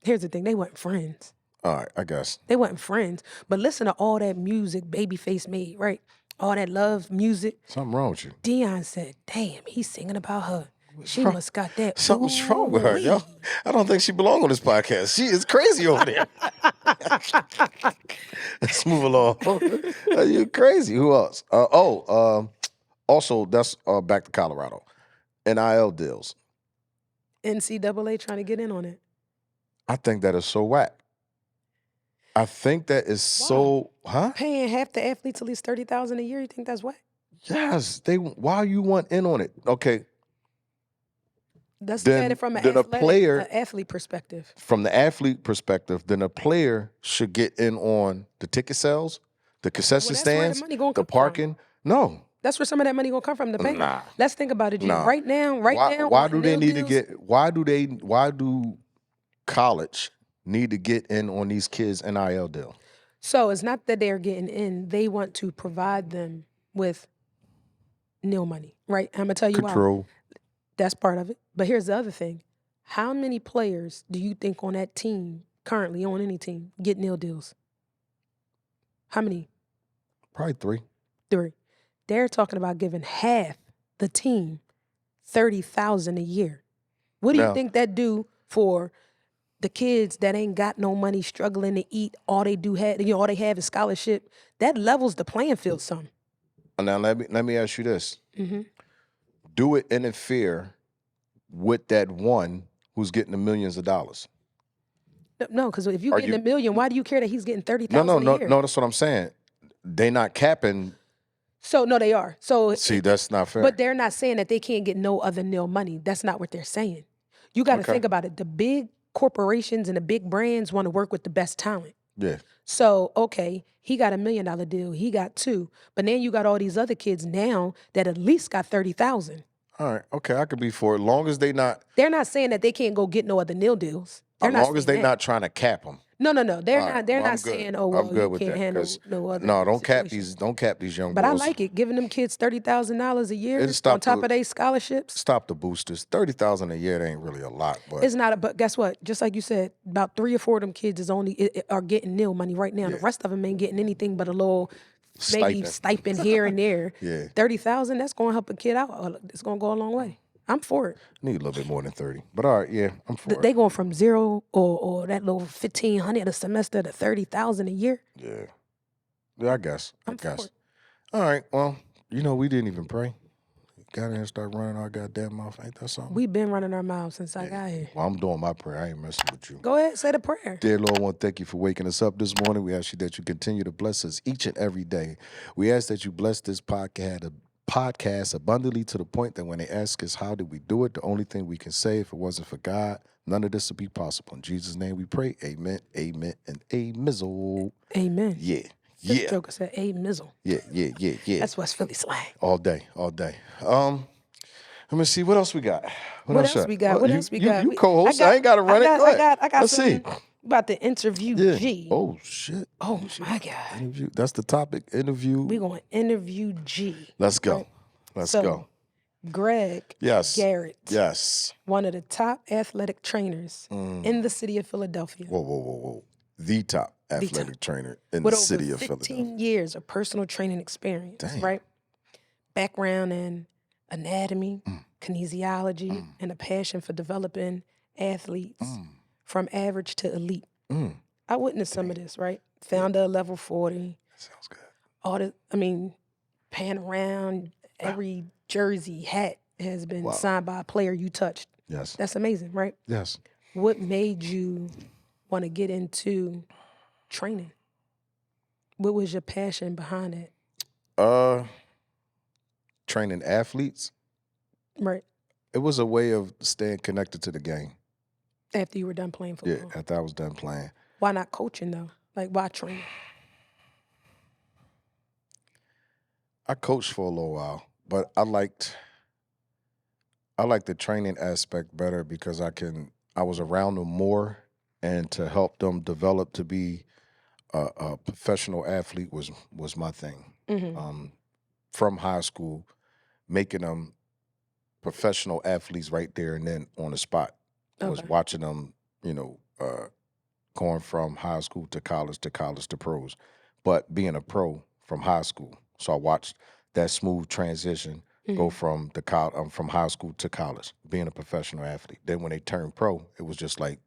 Here's the thing, they weren't friends. All right, I guess. They weren't friends. But listen to all that music Babyface made, right? all that love music. Something wrong with you. Dion said, damn, he's singing about her. She must got that. Something's wrong with her, yo. I don't think she belongs on this podcast. She is crazy over there. Let's move along. You crazy. Who else? Also, that's back to Colorado. NIL deals. NCAA trying to get in on it. I think that is so whack. I think that is so, Paying half the athletes at least $30,000 a year. You think that's whack? Yes. Why you want in on it? Okay. Let's look at it from an athlete perspective. From the athlete perspective, then a player should get in on the ticket sales, the concession stands, the parking. No. That's where some of that money gonna come from. The bank. Nah. Let's think about it, G. Nah. Right now. Why do they need to get? Why do college need to get in on these kids' NIL deal? So it's not that they're getting in; they want to provide them with nil money, right? I'm gonna tell you Control. why. That's part of it. But here's the other thing: how many players do you think on that team currently on any team get nil deals? How many? Probably 3. 3. They're talking about giving half the team $30,000 a year. What do you think that do for the kids that ain't got no money, struggling to eat? All they have is scholarship. That levels the playing field some. Now let me ask you this: Mm-hmm. Do it interfere with that one who's getting the millions of dollars? No, because if you're getting $1 million, why do you care that he's getting $30,000 a year? No, that's what I'm saying. They not capping. So no, they are. So see, that's not fair. But they're not saying that they can't get no other nil money. That's not what they're saying. You got to think about it. The big corporations and the big brands want to work with the best talent. Yeah. So, okay, he got $1 million deal. He got 2. But then you got all these other kids now that at least got 30,000. All right. Okay, I could be for it. Long as they not. They're not saying that they can't go get no other nil deals. As long as they're not trying to cap them. No. They're not saying, oh, well, you can't handle no other. No, don't cap these young But boys. I like it. Giving them kids $30,000 a year on top of their scholarships. Stop the boosters. $30,000 a year ain't really a lot, but it's not. But guess what? Just like you said, about 3 or 4 of them kids are getting nil money right now. Yeah. The rest of them ain't getting anything but a little maybe stipend here and there. Yeah, $30,000. That's going to help a kid out. It's going to go a long way. I'm for it. Need a little bit more than 30, but all right, yeah, I'm for it. They going from 0 or that little $1,500 a semester to $30,000 a year. Yeah, I guess. I'm for it. All right, well, we didn't even pray. Got in and start running our goddamn mouth. Ain't that something? We've been running our mouths since I got here. Well, I'm doing my prayer. I ain't messing with you. Go ahead, say the prayer. Dear Lord, I want to thank you for waking us up this morning. We ask you that you continue to bless us each and every day. We ask that you bless this podcast abundantly to the point that when they ask us how did we do it, the only thing we can say, if it wasn't for God, none of this would be possible. In Jesus' name we pray. Amen, amen, and a mizzle. Amen. Yeah. Yeah. Joker said a mizzle. Yeah. That's West Philly slang. All day. Let me see. What else we got? What else we got? You co-host. I ain't got to run it. Go ahead. I got Let's see. About the interview G. Oh, shit. Oh, my God. Interview. That's the topic. Interview. We're going to interview G. Let's go. Right? Let's go. Greg Garrett. Yes. One of the top athletic trainers in the city of Philadelphia. Whoa. The top athletic trainer in the city of Philadelphia. 15 years of personal training experience, right? Background in anatomy, kinesiology, and a passion for developing athletes from average to elite. I witnessed some of this, right? Founder of Level 40. That sounds good. Pan around, every jersey, hat has been signed by a player you touched. Yes. That's amazing, right? Yes. What made you want to get into training? What was your passion behind it? Training athletes. Right. It was a way of staying connected to the game. After you were done playing football? Yeah, after I was done playing. Why not coaching, though? Like, why training? I coached for a little while, but I liked the training aspect better because I was around them more, and to help them develop to be a professional athlete was my thing. Mm-hmm. From high school, making them professional athletes right there and then on the spot. I was watching them, going from high school to college to pros, but being a pro from high school. So I watched that smooth transition go from from high school to college, being a professional athlete. Then when they turned pro, it was just like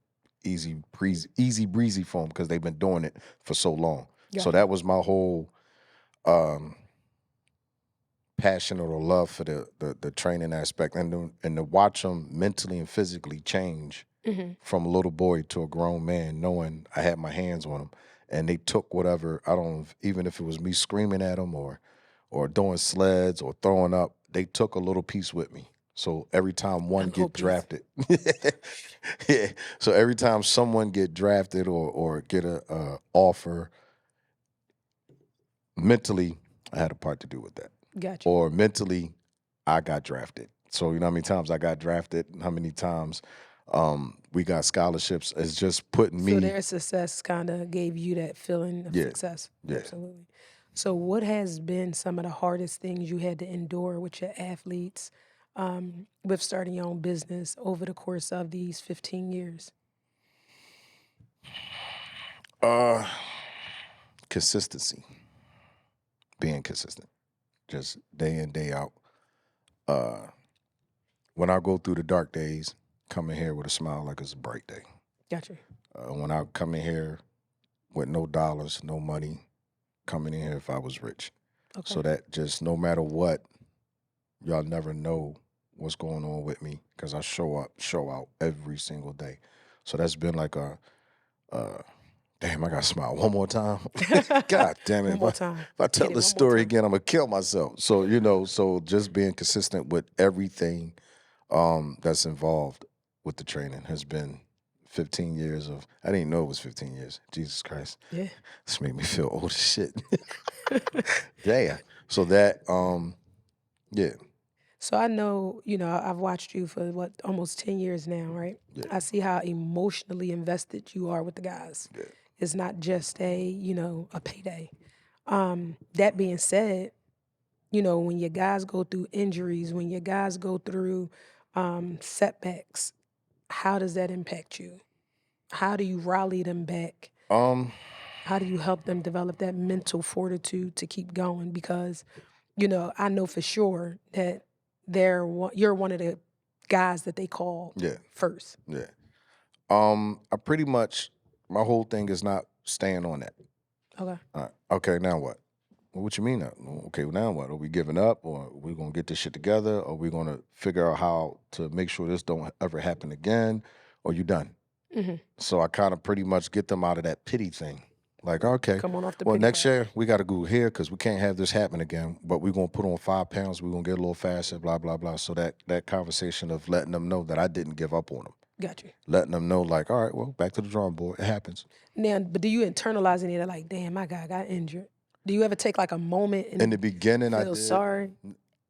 easy breezy for them because they've been doing it for so long. So Gotcha. that was my whole passion or love for the training aspect, and to watch them mentally and physically change from a little boy to a grown man, knowing I had my hands on them, and they took whatever, I don't, even if it was me screaming at them or doing sleds or throwing up, they took a little piece with me. So every time one little get piece. drafted, yeah. So every time someone get drafted or get a offer, mentally, I had a part to do with that. Gotcha. Or mentally, I got drafted. So you know how many times I got drafted, how many times we got scholarships. It's just putting So me. their success kind of gave you that feeling of Yeah, success. yeah. Absolutely. So what has been some of the hardest things you had to endure with your athletes, with starting your own business over the course of these 15 years? Consistency, being consistent, just day in day out. When I go through the dark days, come in here with a smile like it's a bright day. Gotcha. When I come in here with no dollars, no money, coming in here if I was rich. Okay. So that just no matter what, y'all never know what's going on with me because I show up, show out every single day. So that's been like damn, I got to smile one more time. God damn it. One more time. If I tell Hit it this one more story time. again, I'm going to kill myself. So, so just being consistent with everything that's involved with the training has been 15 years of, I didn't know it was 15 years. Jesus Christ. Yeah. This made me feel old as shit. Damn. So that, yeah. So I know, I've watched you for almost 10 years now, right? Yeah. I see how emotionally invested you are with the guys. Yeah. It's not just a payday. That being said, when your guys go through injuries, when your guys go through setbacks, how does that impact you? How do you rally them back? How do you help them develop that mental fortitude to keep going? Because, I know for sure that you're one of the guys that they call Yeah. first. Yeah. I pretty much, my whole thing is not staying on that. Okay. Okay, now what? Well, what you mean now? Okay, well, now what? Are we giving up, or are we gonna get this shit together? Or are we gonna figure out how to make sure this don't ever happen again? Or you done? So I kind of pretty much get them out of that pity thing. Like, okay, Come on off the well, pity next party. year we got to go here because we can't have this happen again. But we're gonna put on 5 pounds. We're gonna get a little faster. Blah blah blah. So that conversation of letting them know that I didn't give up on them, Got you. letting them know like, all right, well, back to the drawing board. It happens. Now, but do you internalize any of that? Like, damn, my guy got injured. Do you ever take like a moment and In the beginning, I feel did. sorry?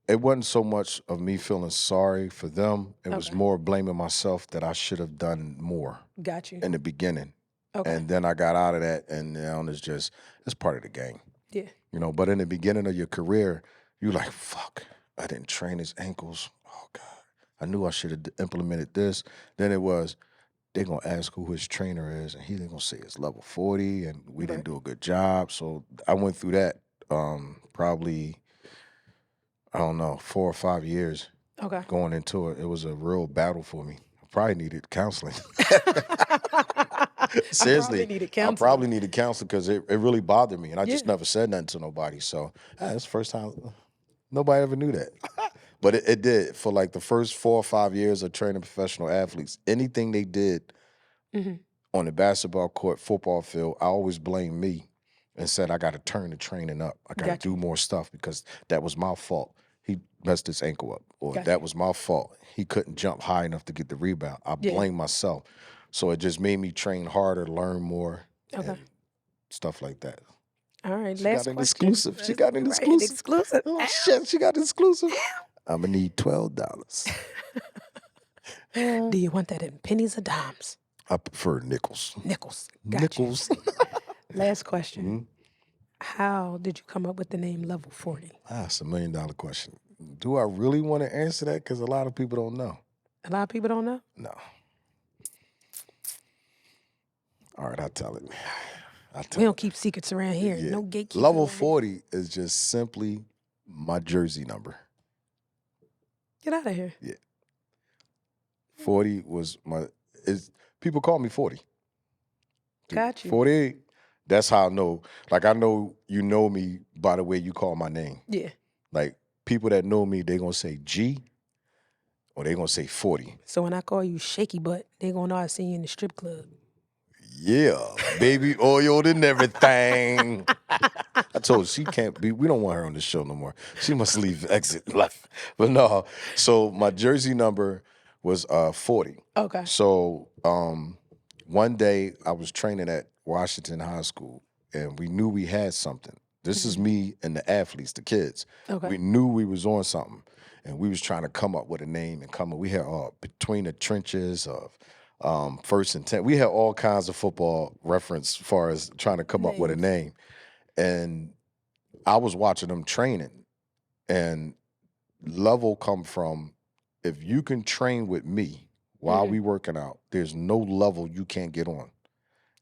It wasn't so much of me feeling sorry for them. It was Okay. more blaming myself that I should have done more Got you. in the beginning. Okay. And then I got out of that, and now it's part of the game. Yeah. But in the beginning of your career, you're like, fuck, I didn't train his ankles. Oh, God. I knew I should have implemented this. Then it was, they're going to ask who his trainer is, and he's going to say it's level 40, and we didn't do a good job. So I went through that probably, I don't know, 4 or 5 years Okay. going into it. It was a real battle for me. I probably needed counseling. Seriously, I probably needed counseling because it really bothered me, and I just never said nothing to nobody. So that's the first time nobody ever knew that. But it did for like the first 4 or 5 years of training professional athletes. Anything they did on the basketball court, football field, I always blamed me and said I got to turn the training up. I got to do more stuff because that was my fault. He messed his ankle up, or that was my fault. He couldn't jump high enough to get the rebound. I blame myself. So it just made me train harder, learn more, and stuff like that. All right, She last got an question. exclusive. She got an exclusive. Exclusive. Oh shit, she got an exclusive. I'm gonna need $12. Do you want that in pennies or dimes? I prefer nickels. Nickels. Nickels. Last question. How did you come up with the name Level 40? That's $1 million question. Do I really want to answer that? Because a lot of people don't know. A lot of people don't know? No. All right, I'll tell it. We don't keep secrets around here. Yeah. No gatekeeping. Level 40 is just simply my jersey number. Get out of here. Yeah. 40 was people call me 40. Got you. 48. That's how I know. Like, I know you know me by the way you call my name. Yeah. Like, people that know me, they're going to say G or they're going to say 40. So when I call you Shaky Butt, they're going to know I see you in the strip club. Yeah, baby oiled and everything. I told her she can't be. We don't want her on the show no more. She must leave exit left. But no. So my jersey number was 40. Okay. So one day I was training at Washington High School, and we knew we had something. This is me and the athletes, the kids. Okay. We knew we was on something, and we was trying to come up with a name and come up. We had Between the Trenches of First and 10. We had all kinds of football reference as far as trying to come up with a name. And I was watching them training, and level come from, if you can train with me while we working out, there's no level you can't get on.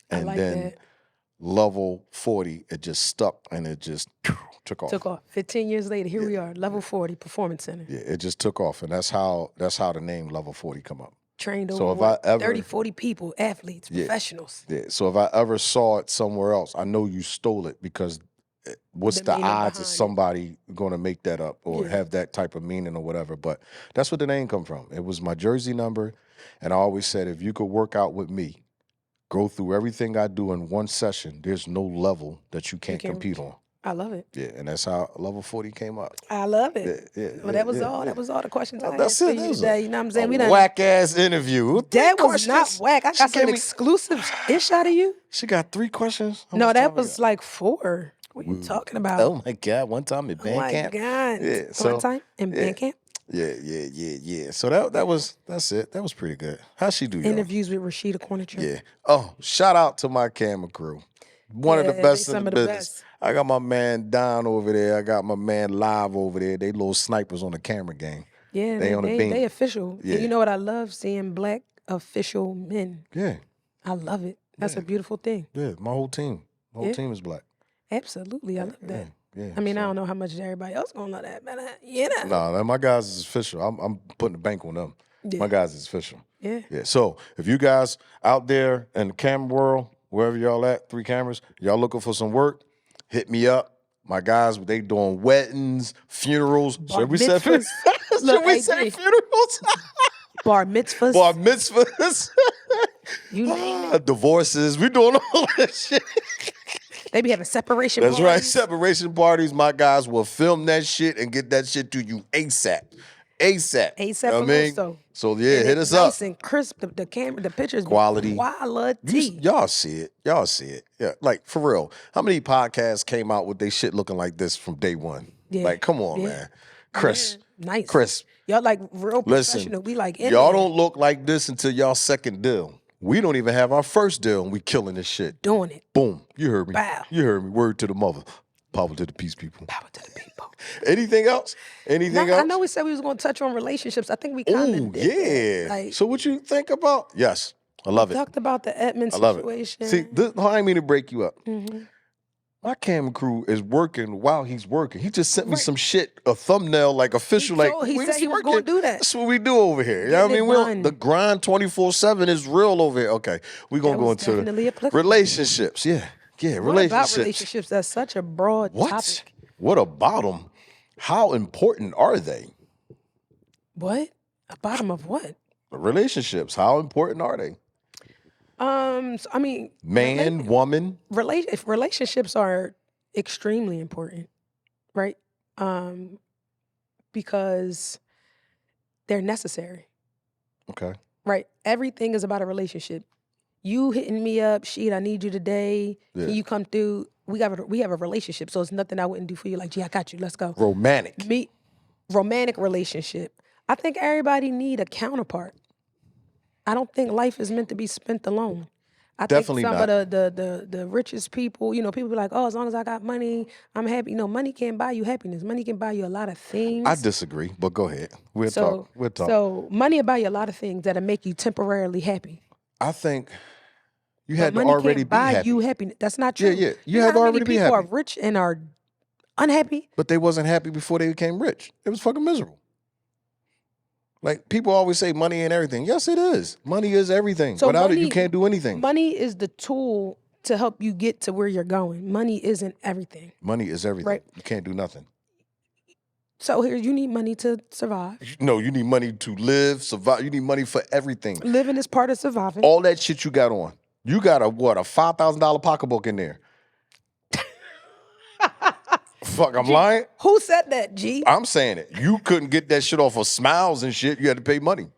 And I like then that. level 40, it just stuck and it just took off. 15 years later, here we are, level 40 Performance Center. Yeah, it just took off, and that's how the name level 40 come up. Trained So over if I ever 30, 40 people, athletes, professionals. Yeah. So if I ever saw it somewhere else, I know you stole it, because what's the meaning odds of behind it. somebody going to make that up or Yeah. have that type of meaning or whatever? But that's what the name come from. It was my jersey number, and I always said, if you could work out with me, go through everything I do in one session, there's no level that you can't compete on. I love it. Yeah, and that's how level 40 came up. I love it. Yeah, Well, that was all. That was all the questions I That's had for it. you That was today. You know what I'm saying? a We done. whack ass interview. That was not whack. I got some gave me- exclusive ish out of you. She got 3 questions. How No, much that time we was got? like 4. What are you talking about? Oh my God! One time at band my camp. God. Yeah. So One time in band camp. Yeah. So that's it. That was pretty good. How'd she do? Y'all? Interviews with Rashidah Cornicher. Yeah. Oh, shout out to my camera crew. One of the Yeah, best they in some the of the business. best. I got my man Don over there. I got my man Live over there. They little snipers on the camera game. Yeah, They on the beam. they official. Yeah. And you know what I love? Seeing black official men. Yeah. I love it. That's a beautiful thing. Yeah. My whole team. My whole team is black. Absolutely. I love that. Yeah. I mean, I don't know how much everybody else gonna love that, but you know. No, my guys is official. I'm putting the bank on them. Yeah. My guys is official. Yeah. Yeah. So if you guys out there in the camera world, wherever y'all at, 3 cameras, y'all looking for some work, hit me up. My guys, they doing weddings, funerals. Should we say mitzvahs. Should Look, we hey, say G. funerals? Bar mitzvahs. Bar mitzvahs. You name it. Divorces. We doing all that shit. They be having separation That's right. parties. Separation parties. My guys will film that shit and get that shit to you ASAP. ASAP You know what I mean? Veloso. So yeah, And hit it's us up. nice and crisp. The camera, the pictures. Quality. Quality. Y'all see it. Y'all see it. Yeah. Like, for real. How many podcasts came out with they shit looking like this from day one? Yeah. Like, come on, Yeah. man. Chris. Yeah. Nice. Chris. Y'all like real Listen, professional. We like in y'all there don't look like this until y'all second deal. We don't even have our first deal and we killing this shit. doing it. Boom. You heard me. Bow. You heard me. Word to the mother. Power to the peace people. Power to the people. Anything else? Anything else? I know we said we was going to touch on relationships. I think we kind Oh, of did. yeah. That. Like, So what you think about? Yes. I love it. talked about the Edmund I love situation. it. See, I ain't mean to break you up. Mhm. My camera crew is working while he's working. He just sent me some shit, a thumbnail, like official, He we said was he was working. gonna do that. That's what we do over here. You know what I Getting mean? it done. The grind 24/7 is real over here. Okay, we're gonna That go was into definitely applicable. relationships. Yeah, What relationships. about relationships? That's such a broad What? topic. What about them? How important are they? What? A bottom of what? Relationships. How important are they? So, I mean, Man, woman. if relationships are extremely important, right? Because they're necessary, Okay. right? Everything is about a relationship. You hitting me up, shit, I need you today. Yeah. Can you come through? We have a relationship, so it's nothing I wouldn't do for you. Like, gee, I got you. Let's go. Romantic. Romantic relationship. I think everybody need a counterpart. I don't think life is meant to be spent alone. I Definitely think some not. of the richest people, people be like, oh, as long as I got money, I'm happy. Money can't buy you happiness. Money can buy you a lot of things. I disagree, but go ahead. We'll talk. So money will buy you a lot of things that'll make you temporarily happy. I think You But had to money already can't be buy happy. you happiness. That's not true. Yeah. You You know had to how many already be people are happy. rich and are unhappy? But they wasn't happy before they became rich. It was fucking miserable. Like, people always say money ain't everything. Yes, it is. Money is everything. So Without it, you money, can't do anything. money is the tool to help you get to where you're going. Money isn't everything. Money is everything. Right. You can't do nothing. So here, you need money to survive. No, you need money to live, survive. You need money for everything. Living is part of surviving. All that shit you got on. You got a $5,000 pocketbook in there. Fuck, I'm lying? Who said that, G? I'm saying it. You couldn't get that shit off of Smiles and shit. You had to pay money.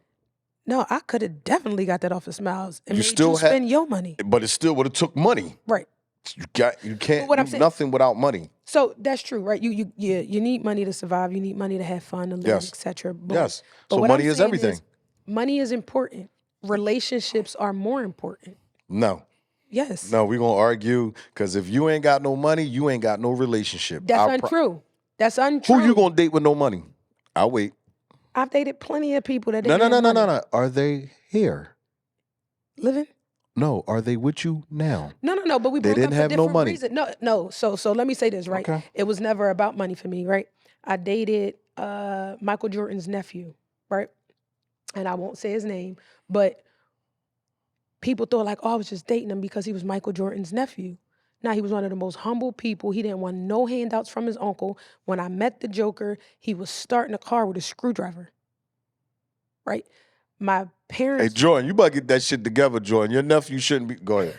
No, I could have definitely got that off of Smiles and You made still you spend your money. But it still would have took money. Right. You can't what I'm do saying- nothing without money. So that's true, right? You need money to survive. You need money to have fun, to live, Yes. etc. Yes. But So what money I'm is saying everything. Money is important. Relationships are more important. No. Yes. No, we're going to argue because if you ain't got no money, you ain't got no relationship. That's untrue. That's untrue. Who you going to date with no money? I'll wait. I've dated plenty of people that didn't have money. No. Are they here? Living? No. Are they with you now? No. But we They broke didn't up for have no different money. reasons. No. So let me say this, right? Okay. It was never about money for me, right? I dated Michael Jordan's nephew, right? And I won't say his name, but people thought like, oh, I was just dating him because he was Michael Jordan's nephew. Now, he was one of the most humble people. He didn't want no handouts from his uncle. When I met the Joker, he was starting a car with a screwdriver, right? My parents... Hey, Jordan, you better get that shit together, Jordan. Your nephew shouldn't be... Go ahead.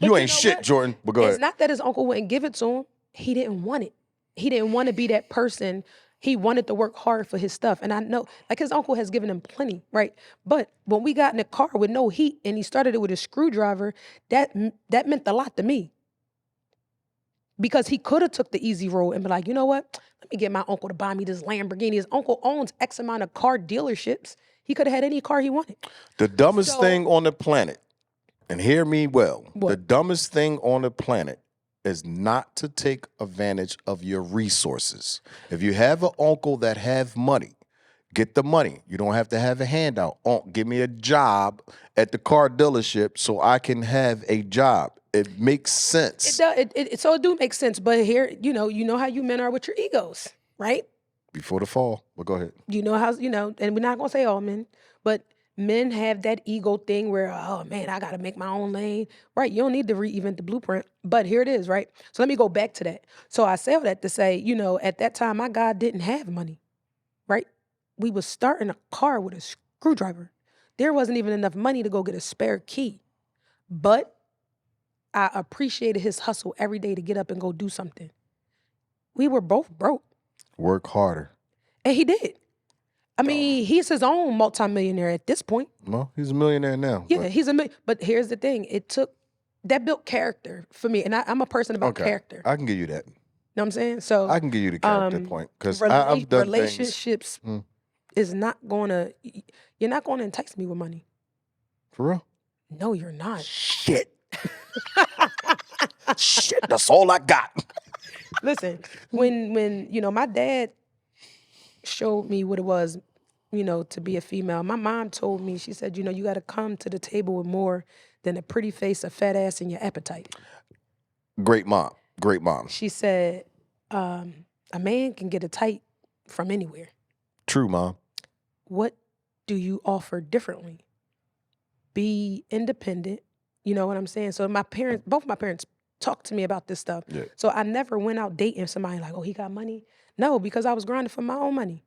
You ain't shit, what? Jordan, but go ahead. It's not that his uncle wouldn't give it to him. He didn't want it. He didn't want to be that person. He wanted to work hard for his stuff. And I know, like, his uncle has given him plenty, right? But when we got in the car with no heat and he started it with a screwdriver, that meant a lot to me. Because he could have took the easy road and been like, you know what? Let me get my uncle to buy me this Lamborghini. His uncle owns X amount of car dealerships. He could have had any car he wanted. The dumbest thing on the planet, and hear me well, What? The dumbest thing on the planet is not to take advantage of your resources. If you have an uncle that have money, get the money. You don't have to have a handout. Give me a job at the car dealership so I can have a job. It makes sense. So it do make sense. But here, you know how you men are with your egos, right? Before the fall, but go ahead. You know how, and we're not going to say all men, but men have that ego thing where, oh man, I got to make my own lane, right? You don't need to reinvent the blueprint, but here it is, right? So let me go back to that. So I say all that to say, at that time, my God didn't have money, right? We was starting a car with a screwdriver. There wasn't even enough money to go get a spare key, but I appreciated his hustle every day to get up and go do something. We were both broke. Work harder. And he did. I mean, he's his own multimillionaire at this point. Well, he's a millionaire now. Yeah, he's a million. But here's the thing. That built character for me. And I'm a person about character. I can give you that. You know what I'm saying? So I can give you the character point. Because I've done relationships is not going to, you're not going to entice me with money. For real? No, you're not. Shit. Shit, that's all I got. Listen, when my dad showed me what it was, to be a female, my mom told me, she said, you got to come to the table with more than a pretty face, a fat ass, and your appetite. Great mom. Great mom. She said, a man can get a tight from anywhere. True, Mom. What do you offer differently? Be independent. You know what I'm saying? So both my parents talked to me about this stuff. Yeah. So I never went out dating somebody like, oh, he got money. No, because I was grinding for my own money.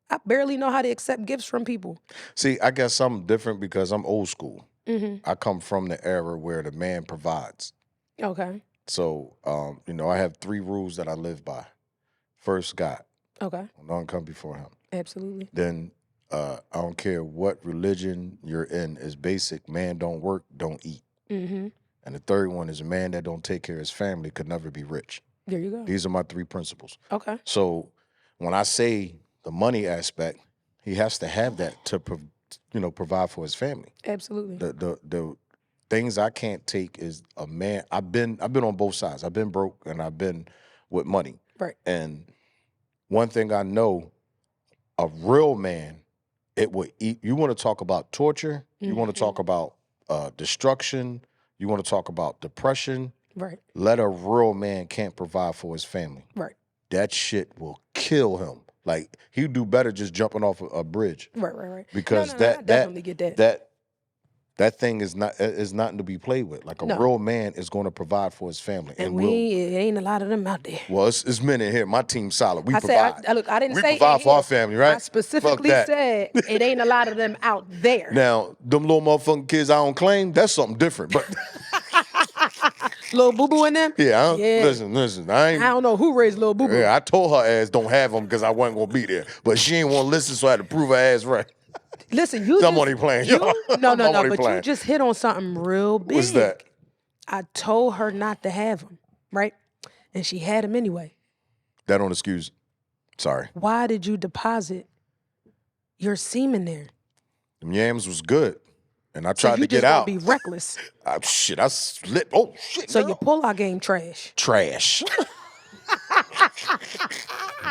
I barely know how to accept gifts from people. See, I guess I'm different because I'm old school. Mm-hmm. I come from the era where the man provides. Okay. So, I have 3 rules that I live by. First, God. Okay. None come before him. Absolutely. Then, I don't care what religion you're in, is basic. Man don't work, don't eat. Mm-hmm. And the third one is a man that don't take care of his family could never be rich. There you go. These are my 3 principles. Okay. So when I say the money aspect, he has to have that to, provide for his family. Absolutely. The things I can't take is a man. I've been on both sides. I've been broke and I've been with money. Right. And one thing I know, a real man, it will eat. You want to talk about torture? You want to talk about destruction? You want to talk about depression? Right. Let a real man can't provide for his family. Right. That shit will kill him. Like, he'd do better just jumping off a bridge. Right. Because no, I definitely get that. That thing is nothing to be played with. Like, a real man is going to provide for his family. And it ain't a lot of them out there. Well, it's men in here. My team's solid. We provide. I didn't say provide for our family, right? I specifically said it ain't a lot of them out there. Now, them little motherfucking kids I don't claim, that's something different. But Little boo-boo in them? Yeah, listen. I don't know who raised little boo-boo. Yeah, I told her ass don't have them because I wasn't going to be there. But she ain't want to listen, so I had to prove her ass right. Listen, I'm only playing. No, but you just hit on something real big. What's that? I told her not to have them, right? And she had them anyway. That don't excuse. Sorry. Why did you deposit your semen there? Them yams was good. And I tried to get So out. you just be reckless. I slipped. Oh, shit. So your pull-out game trash. Trash.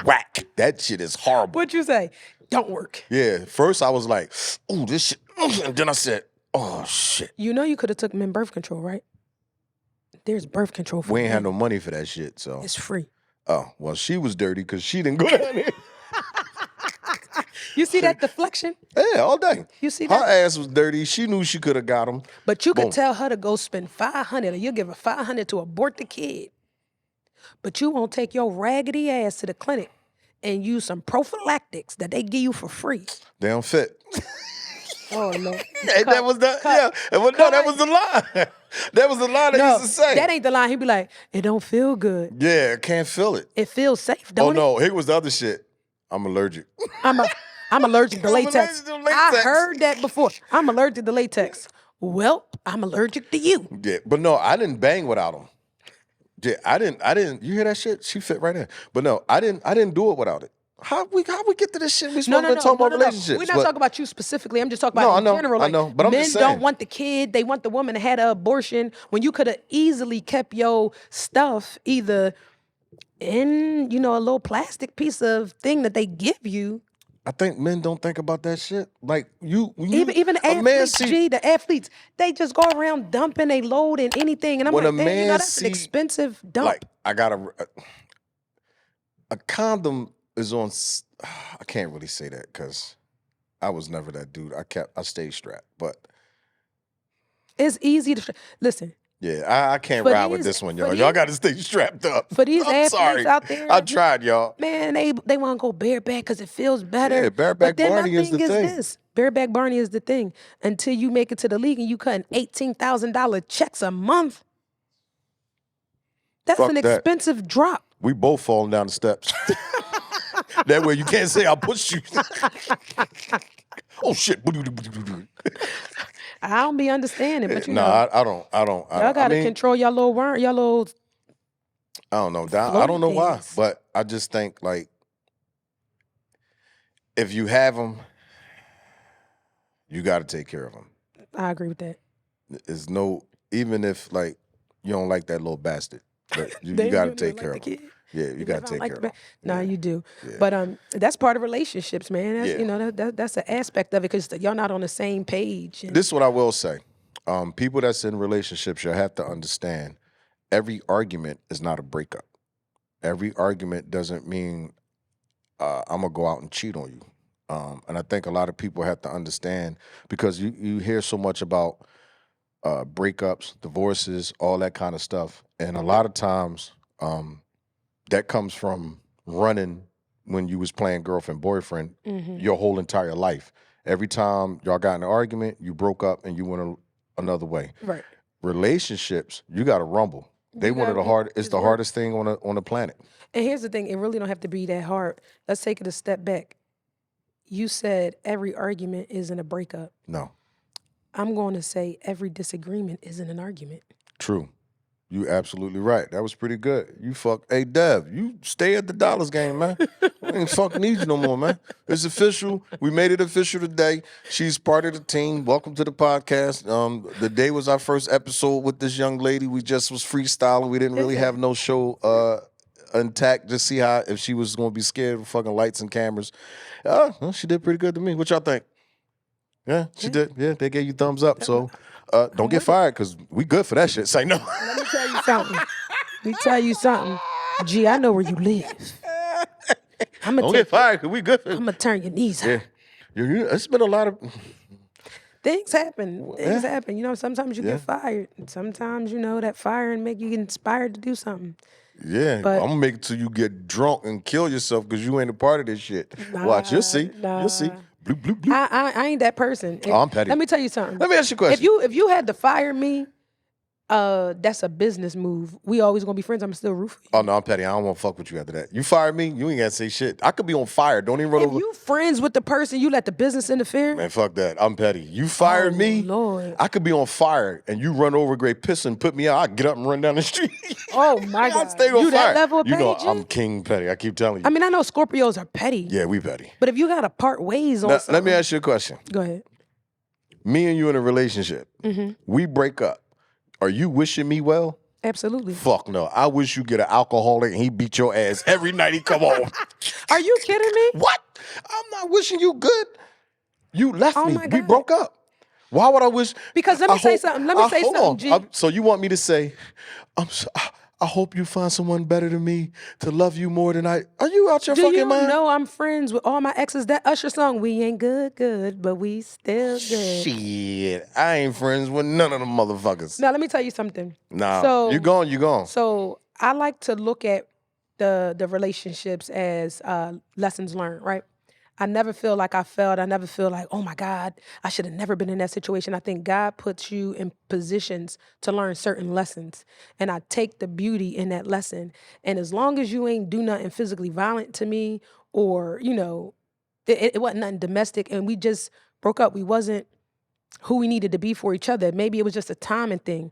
Whack. That shit is horrible. What'd you say? Don't work. Yeah. First I was like, ooh, this shit. And then I said, oh, shit. You know you could have took men birth control, right? There's birth control for We ain't men. had no money for that shit, so. It's free. Oh, well, she was dirty because she didn't go down there. You see that deflection? Yeah, all day. You see Her that? ass was dirty. She knew she could have got him. But you Boom. could tell her to go spend $500, or you'll give her $500 to abort the kid. But you won't take your raggedy ass to the clinic and use some prophylactics that they give you for free. They don't fit. Oh no! That was the that was the line. That was the line they used to say. That ain't the line. He'd be like, "It don't feel good. Yeah, I can't feel it. It feels safe, don't it?" Oh no, here was the other shit. I'm allergic. I'm allergic to latex. allergic to latex. I heard that before. I'm allergic to latex. Well, I'm allergic to you. Yeah, but no, I didn't bang without him. Yeah, I didn't. You hear that shit? She fit right in. But no, I didn't do it without it. How we get to this shit? We supposed to be talking about relationships. We're not talking about you specifically. I'm just talking about in general. I know, but I'm men just saying. don't want the kid. They want the woman that had an abortion when you could have easily kept your stuff either in, a little plastic piece of thing that they give you. I think men don't think about that shit. Like even the athletes, the athletes, they just go around dumping a load in anything, and I'm like, that's an expensive dump. Like I got a condom is on. I can't really say that because I was never that dude. I stayed strapped, but it's easy to listen. Yeah, I can't ride with this one, y'all. Y'all got to stay strapped up. For these athletes out there, I tried, y'all. Man, they want to go bareback because it feels better. Yeah, bareback Barney is the thing. Bareback Barney is the thing. Until you make it to the league and you cutting $18,000 checks a month. That's an expensive drop. We both falling down the steps. That way you can't say I pushed you. Oh shit! I don't be understanding, but I don't. Y'all gotta control y'all little worm, y'all little. I don't know. I don't know why, but I just think like if you have them, you got to take care of them. I agree with that. There's no, even if like you don't like that little bastard, but you got to take care of him. Yeah, you got to take care of him. No, you do. Yeah. But that's part of relationships, man. That's, that's an aspect of it because y'all not on the same page. This is what I will say. People that's in relationships, you have to understand every argument is not a breakup. Every argument doesn't mean I'm going to go out and cheat on you. And I think a lot of people have to understand because you hear so much about breakups, divorces, all that kind of stuff. And a lot of times that comes from running when you was playing girlfriend, boyfriend your whole entire life. Every time y'all got in an argument, you broke up and you went another way. Right. Relationships, you got to rumble. It's the hardest thing on the planet. And here's the thing, it really don't have to be that hard. Let's take it a step back. You said every argument isn't a breakup. No. I'm going to say every disagreement isn't an argument. True. You absolutely right. That was pretty good. Hey, Dev, you stay at the Dollars game, man. I ain't fucking need you no more, man. It's official. We made it official today. She's part of the team. Welcome to the podcast. The day was our first episode with this young lady. We just was freestyling. We didn't really have no show intact. Just see if she was going to be scared of fucking lights and cameras. Well, she did pretty good to me. What y'all think? Yeah, she did. Yeah, they gave you thumbs up. So Don't get fired because we good for that shit. Say no. Let me tell you something. Gee, I know where you live. Don't get fired because we good for I'm gonna turn your knees out. It's been a lot of Things happen. Things happen. You know, sometimes you get fired. Sometimes, you know, that firing make you inspired to do something. Yeah, But I'm gonna make it till you get drunk and kill yourself because you ain't a part of this shit. Watch, you'll see. You'll see. Bloop, bloop, bloop. I ain't that person. I'm petty. Let me tell you something. Let me ask you a question. If you had to fire me, that's a business move. We always gonna be friends. I'm still root for you. Oh no, I'm petty. I don't want to fuck with you after that. You fired me, you ain't gotta say shit. I could be on fire. Don't even run over. If you friends with the person, you let the business interfere. Man, fuck that. I'm petty. You fired me, Lord. I could be on fire and you run over great piss and put me out. I get up and run down the street. Oh my God. I stay on you fire. That level of petty, you know, G? I'm king petty. I keep telling you. I mean, I know Scorpios are petty. Yeah, we petty. But if you gotta part ways on something. Let me ask you a question. Go ahead. Me and you in a relationship. We break up. Are you wishing me well? Absolutely. Fuck no. I wish you get an alcoholic and he beat your ass every night he come home. Are you kidding me? What? I'm not wishing you good. You left me. My God. We broke up. Why would I wish? Because let me say something, G. So you want me to say, I hope you find someone better than me to love you more than I. Are you out your fucking mind? Do you know I'm friends with all my exes? That Usher song, we ain't good, but we still good. Shit, I ain't friends with none of them motherfuckers. Now, let me tell you something. Nah, so, you gone. So I like to look at the relationships as lessons learned, right? I never feel like I failed. I never feel like, oh my God, I should have never been in that situation. I think God puts you in positions to learn certain lessons. And I take the beauty in that lesson. And as long as you ain't do nothing physically violent to me or, you know, it wasn't nothing domestic and we just broke up. We wasn't who we needed to be for each other. Maybe it was just a timing thing.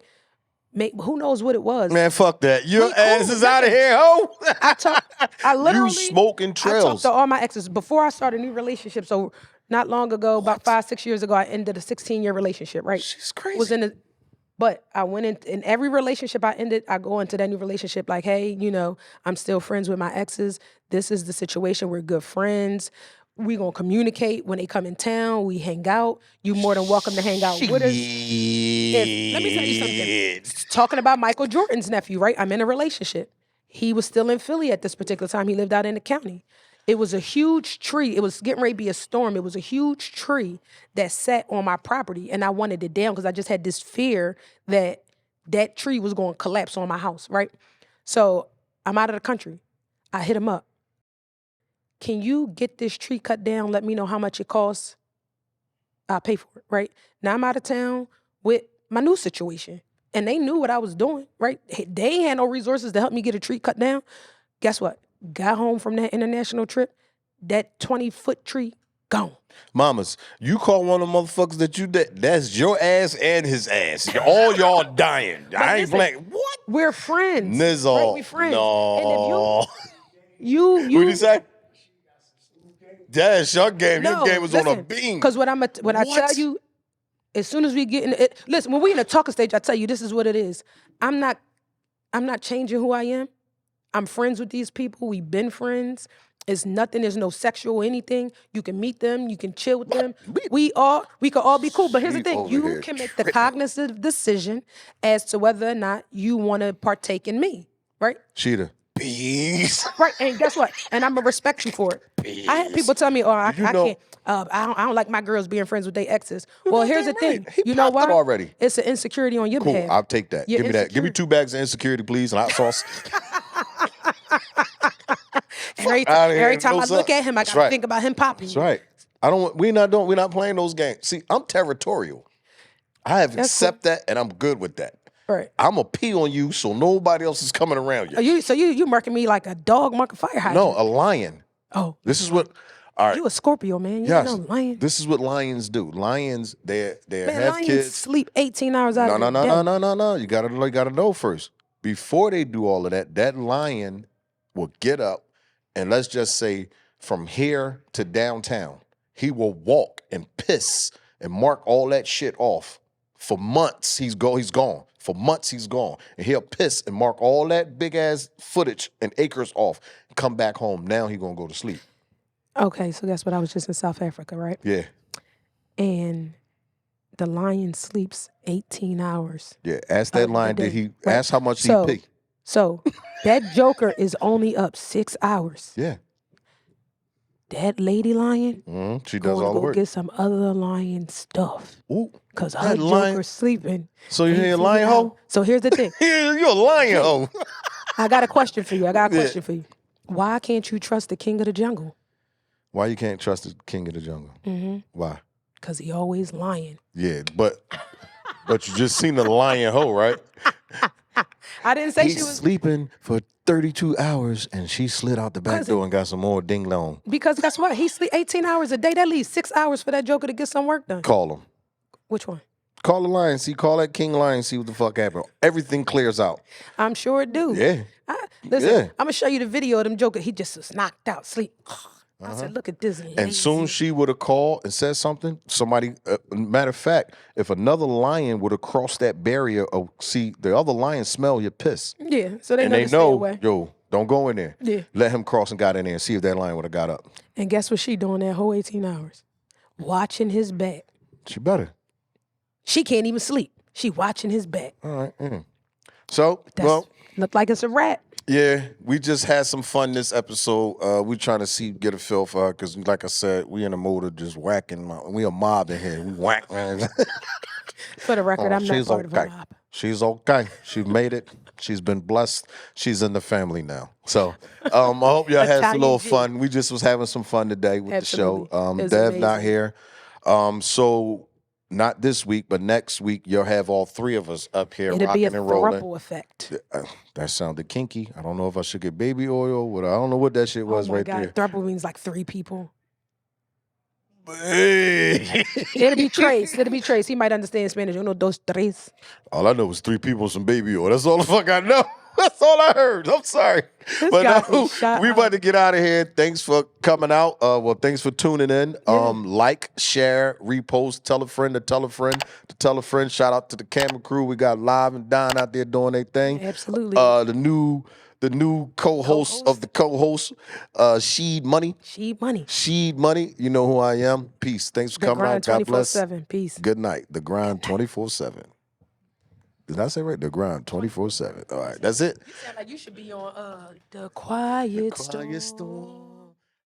Who knows what it was? Man, fuck that. Your ass is out of here, ho. I literally, you smoking trails. I talked to all my exes before I started a new relationship. So not long ago, about 5-6 years ago, I ended a 16-year relationship. Right? She's crazy. But I went in every relationship I ended. I go into that new relationship like, hey, you know, I'm still friends with my exes. This is the situation. We're good friends. We gonna communicate when they come in town. We hang out. You more than welcome to hang out with us. Let me tell you something. Talking about Michael Jordan's nephew, right? I'm in a relationship. He was still in Philly at this particular time. He lived out in the county. It was a huge tree. It was getting ready to be a storm. It was a huge tree that sat on my property, and I wanted it down because I just had this fear that that tree was going to collapse on my house, right? So I'm out of the country. I hit him up. Can you get this tree cut down? Let me know how much it costs. I'll pay for it, right? Now I'm out of town with my new situation. And they knew what I was doing, right? They ain't had no resources to help me get a tree cut down. Guess what? Got home from that international trip, that 20-foot tree, gone. Mamas, you call one of the motherfuckers that's your ass and his ass. All y'all dying. I ain't playing. What? We're friends. Nizzle. Right? We friends. No. And if you what did you say? That's your game. No, your game was listen, on a beam. Because when I tell you, as soon as we get in it, listen, when we in a talking stage, I tell you this is what it is. I'm not changing who I am. I'm friends with these people. We've been friends. It's nothing, there's no sexual anything. You can meet them, you can chill with them. We could all be cool. But here's the thing, you can make the cognitive decision as to whether or not you want to partake in me, right? Sheeta. Peace. Right, and guess what? And I'm gonna respect you for it. Peace. I had people tell me, "Oh, I can't. I don't like my girls being friends with their exes." Well, here's the thing. He you know why? Already. It's an insecurity on your behalf. I'll take that. Give me that. Give me 2 bags of insecurity, please, and hot sauce. every time I look at him, I gotta think about him popping. That's right. We're not playing those games. See, I'm territorial. I have accepted that, and I'm good with that. Right. I'm gonna pee on you so nobody else is coming around you. So you marking me like a dog marking fire hydrant? No, a lion. Oh. This is what. All right. You a Scorpio, man. You know lion. This is what lions do. Lions, they man, have lions kids. Sleep 18 hours out of the day. No. You gotta know first. Before they do all of that, that lion will get up and let's just say from here to downtown, he will walk and piss and mark all that shit off. For months, he's gone. For months, he's gone. And he'll piss and mark all that big-ass footage and acres off. Come back home. Now he's going to go to sleep. Okay, so guess what? I was just in South Africa, right? Yeah. And The lion sleeps 18 hours. Yeah, ask that of the lion, did day, he right? ask how much he pee? So that joker is only up 6 hours. Yeah. That lady lion She does all the go work. get some other lion stuff. Ooh, Because her that lion. joker's sleeping. So you hear a 18 lion hours. hoe? So here's the thing. You're a lion hoe. I got a question for you. Why can't you trust the king of the jungle? Why you can't trust the king of the jungle? Why? Because he always lying. Yeah, but you just seen the lion hoe, right? I didn't say He's she was sleeping for 32 hours and she slid out the back door and got some more ding dong. Because guess what? He sleep 18 hours a day. That leaves 6 hours for that joker to get some work done. Call him. Which one? Call the lion. Call that king lion. See what the fuck happened. Everything clears out. I'm sure it do. Yeah. Listen, I'm gonna show you the video of them joker. He just was knocked out, sleep. I said, look at this. And soon as she would have called and said something, matter of fact, if another lion would have crossed that barrier, the other lions smell your piss. Yeah, so they and know they to stay know, away. yo, don't go in there. Yeah. Let him cross and got in there and see if that lion would have got up. And guess what she doing that whole 18 hours? Watching his back. She better. She can't even sleep. She watching his back. All right. So, look like it's a rat. Yeah, we just had some fun this episode. We trying to get a feel for her because, like I said, we in the mood of just whacking. We a mob in here. We whack, man. For the record, I'm not part of a mob. She's okay. She made it. She's been blessed. She's in the family now. So I hope y'all had a little fun. We just was having some fun today with the show. Dev not here. So not this week, but next week you'll have all three of us up here rocking and rolling. It'll be a throuple effect. That sounded kinky. I don't know if I should get baby oil. I don't know what that shit was right there. Throuple means like 3 people. Hey. It'll be Trace. He might understand Spanish. Uno, dos, tres. All I know is 3 people, some baby oil. That's all the fuck I know. That's all I heard. I'm sorry. But we about to get out of here. Thanks for coming out. Thanks for tuning in. Like, share, repost, tell a friend to tell a friend to tell a friend. Shout out to the camera crew. We got Live and Don out there doing their thing. Absolutely. The new co-host of the co-host, Sheed Money. Sheed Money. You know who I am. Peace. Thanks for coming out. God bless. 24/7. Peace. Good night. The Grind 24/7. Did I say right? The Grind 24/7. All right. That's it. You sound like you should be on The Quiet Storm.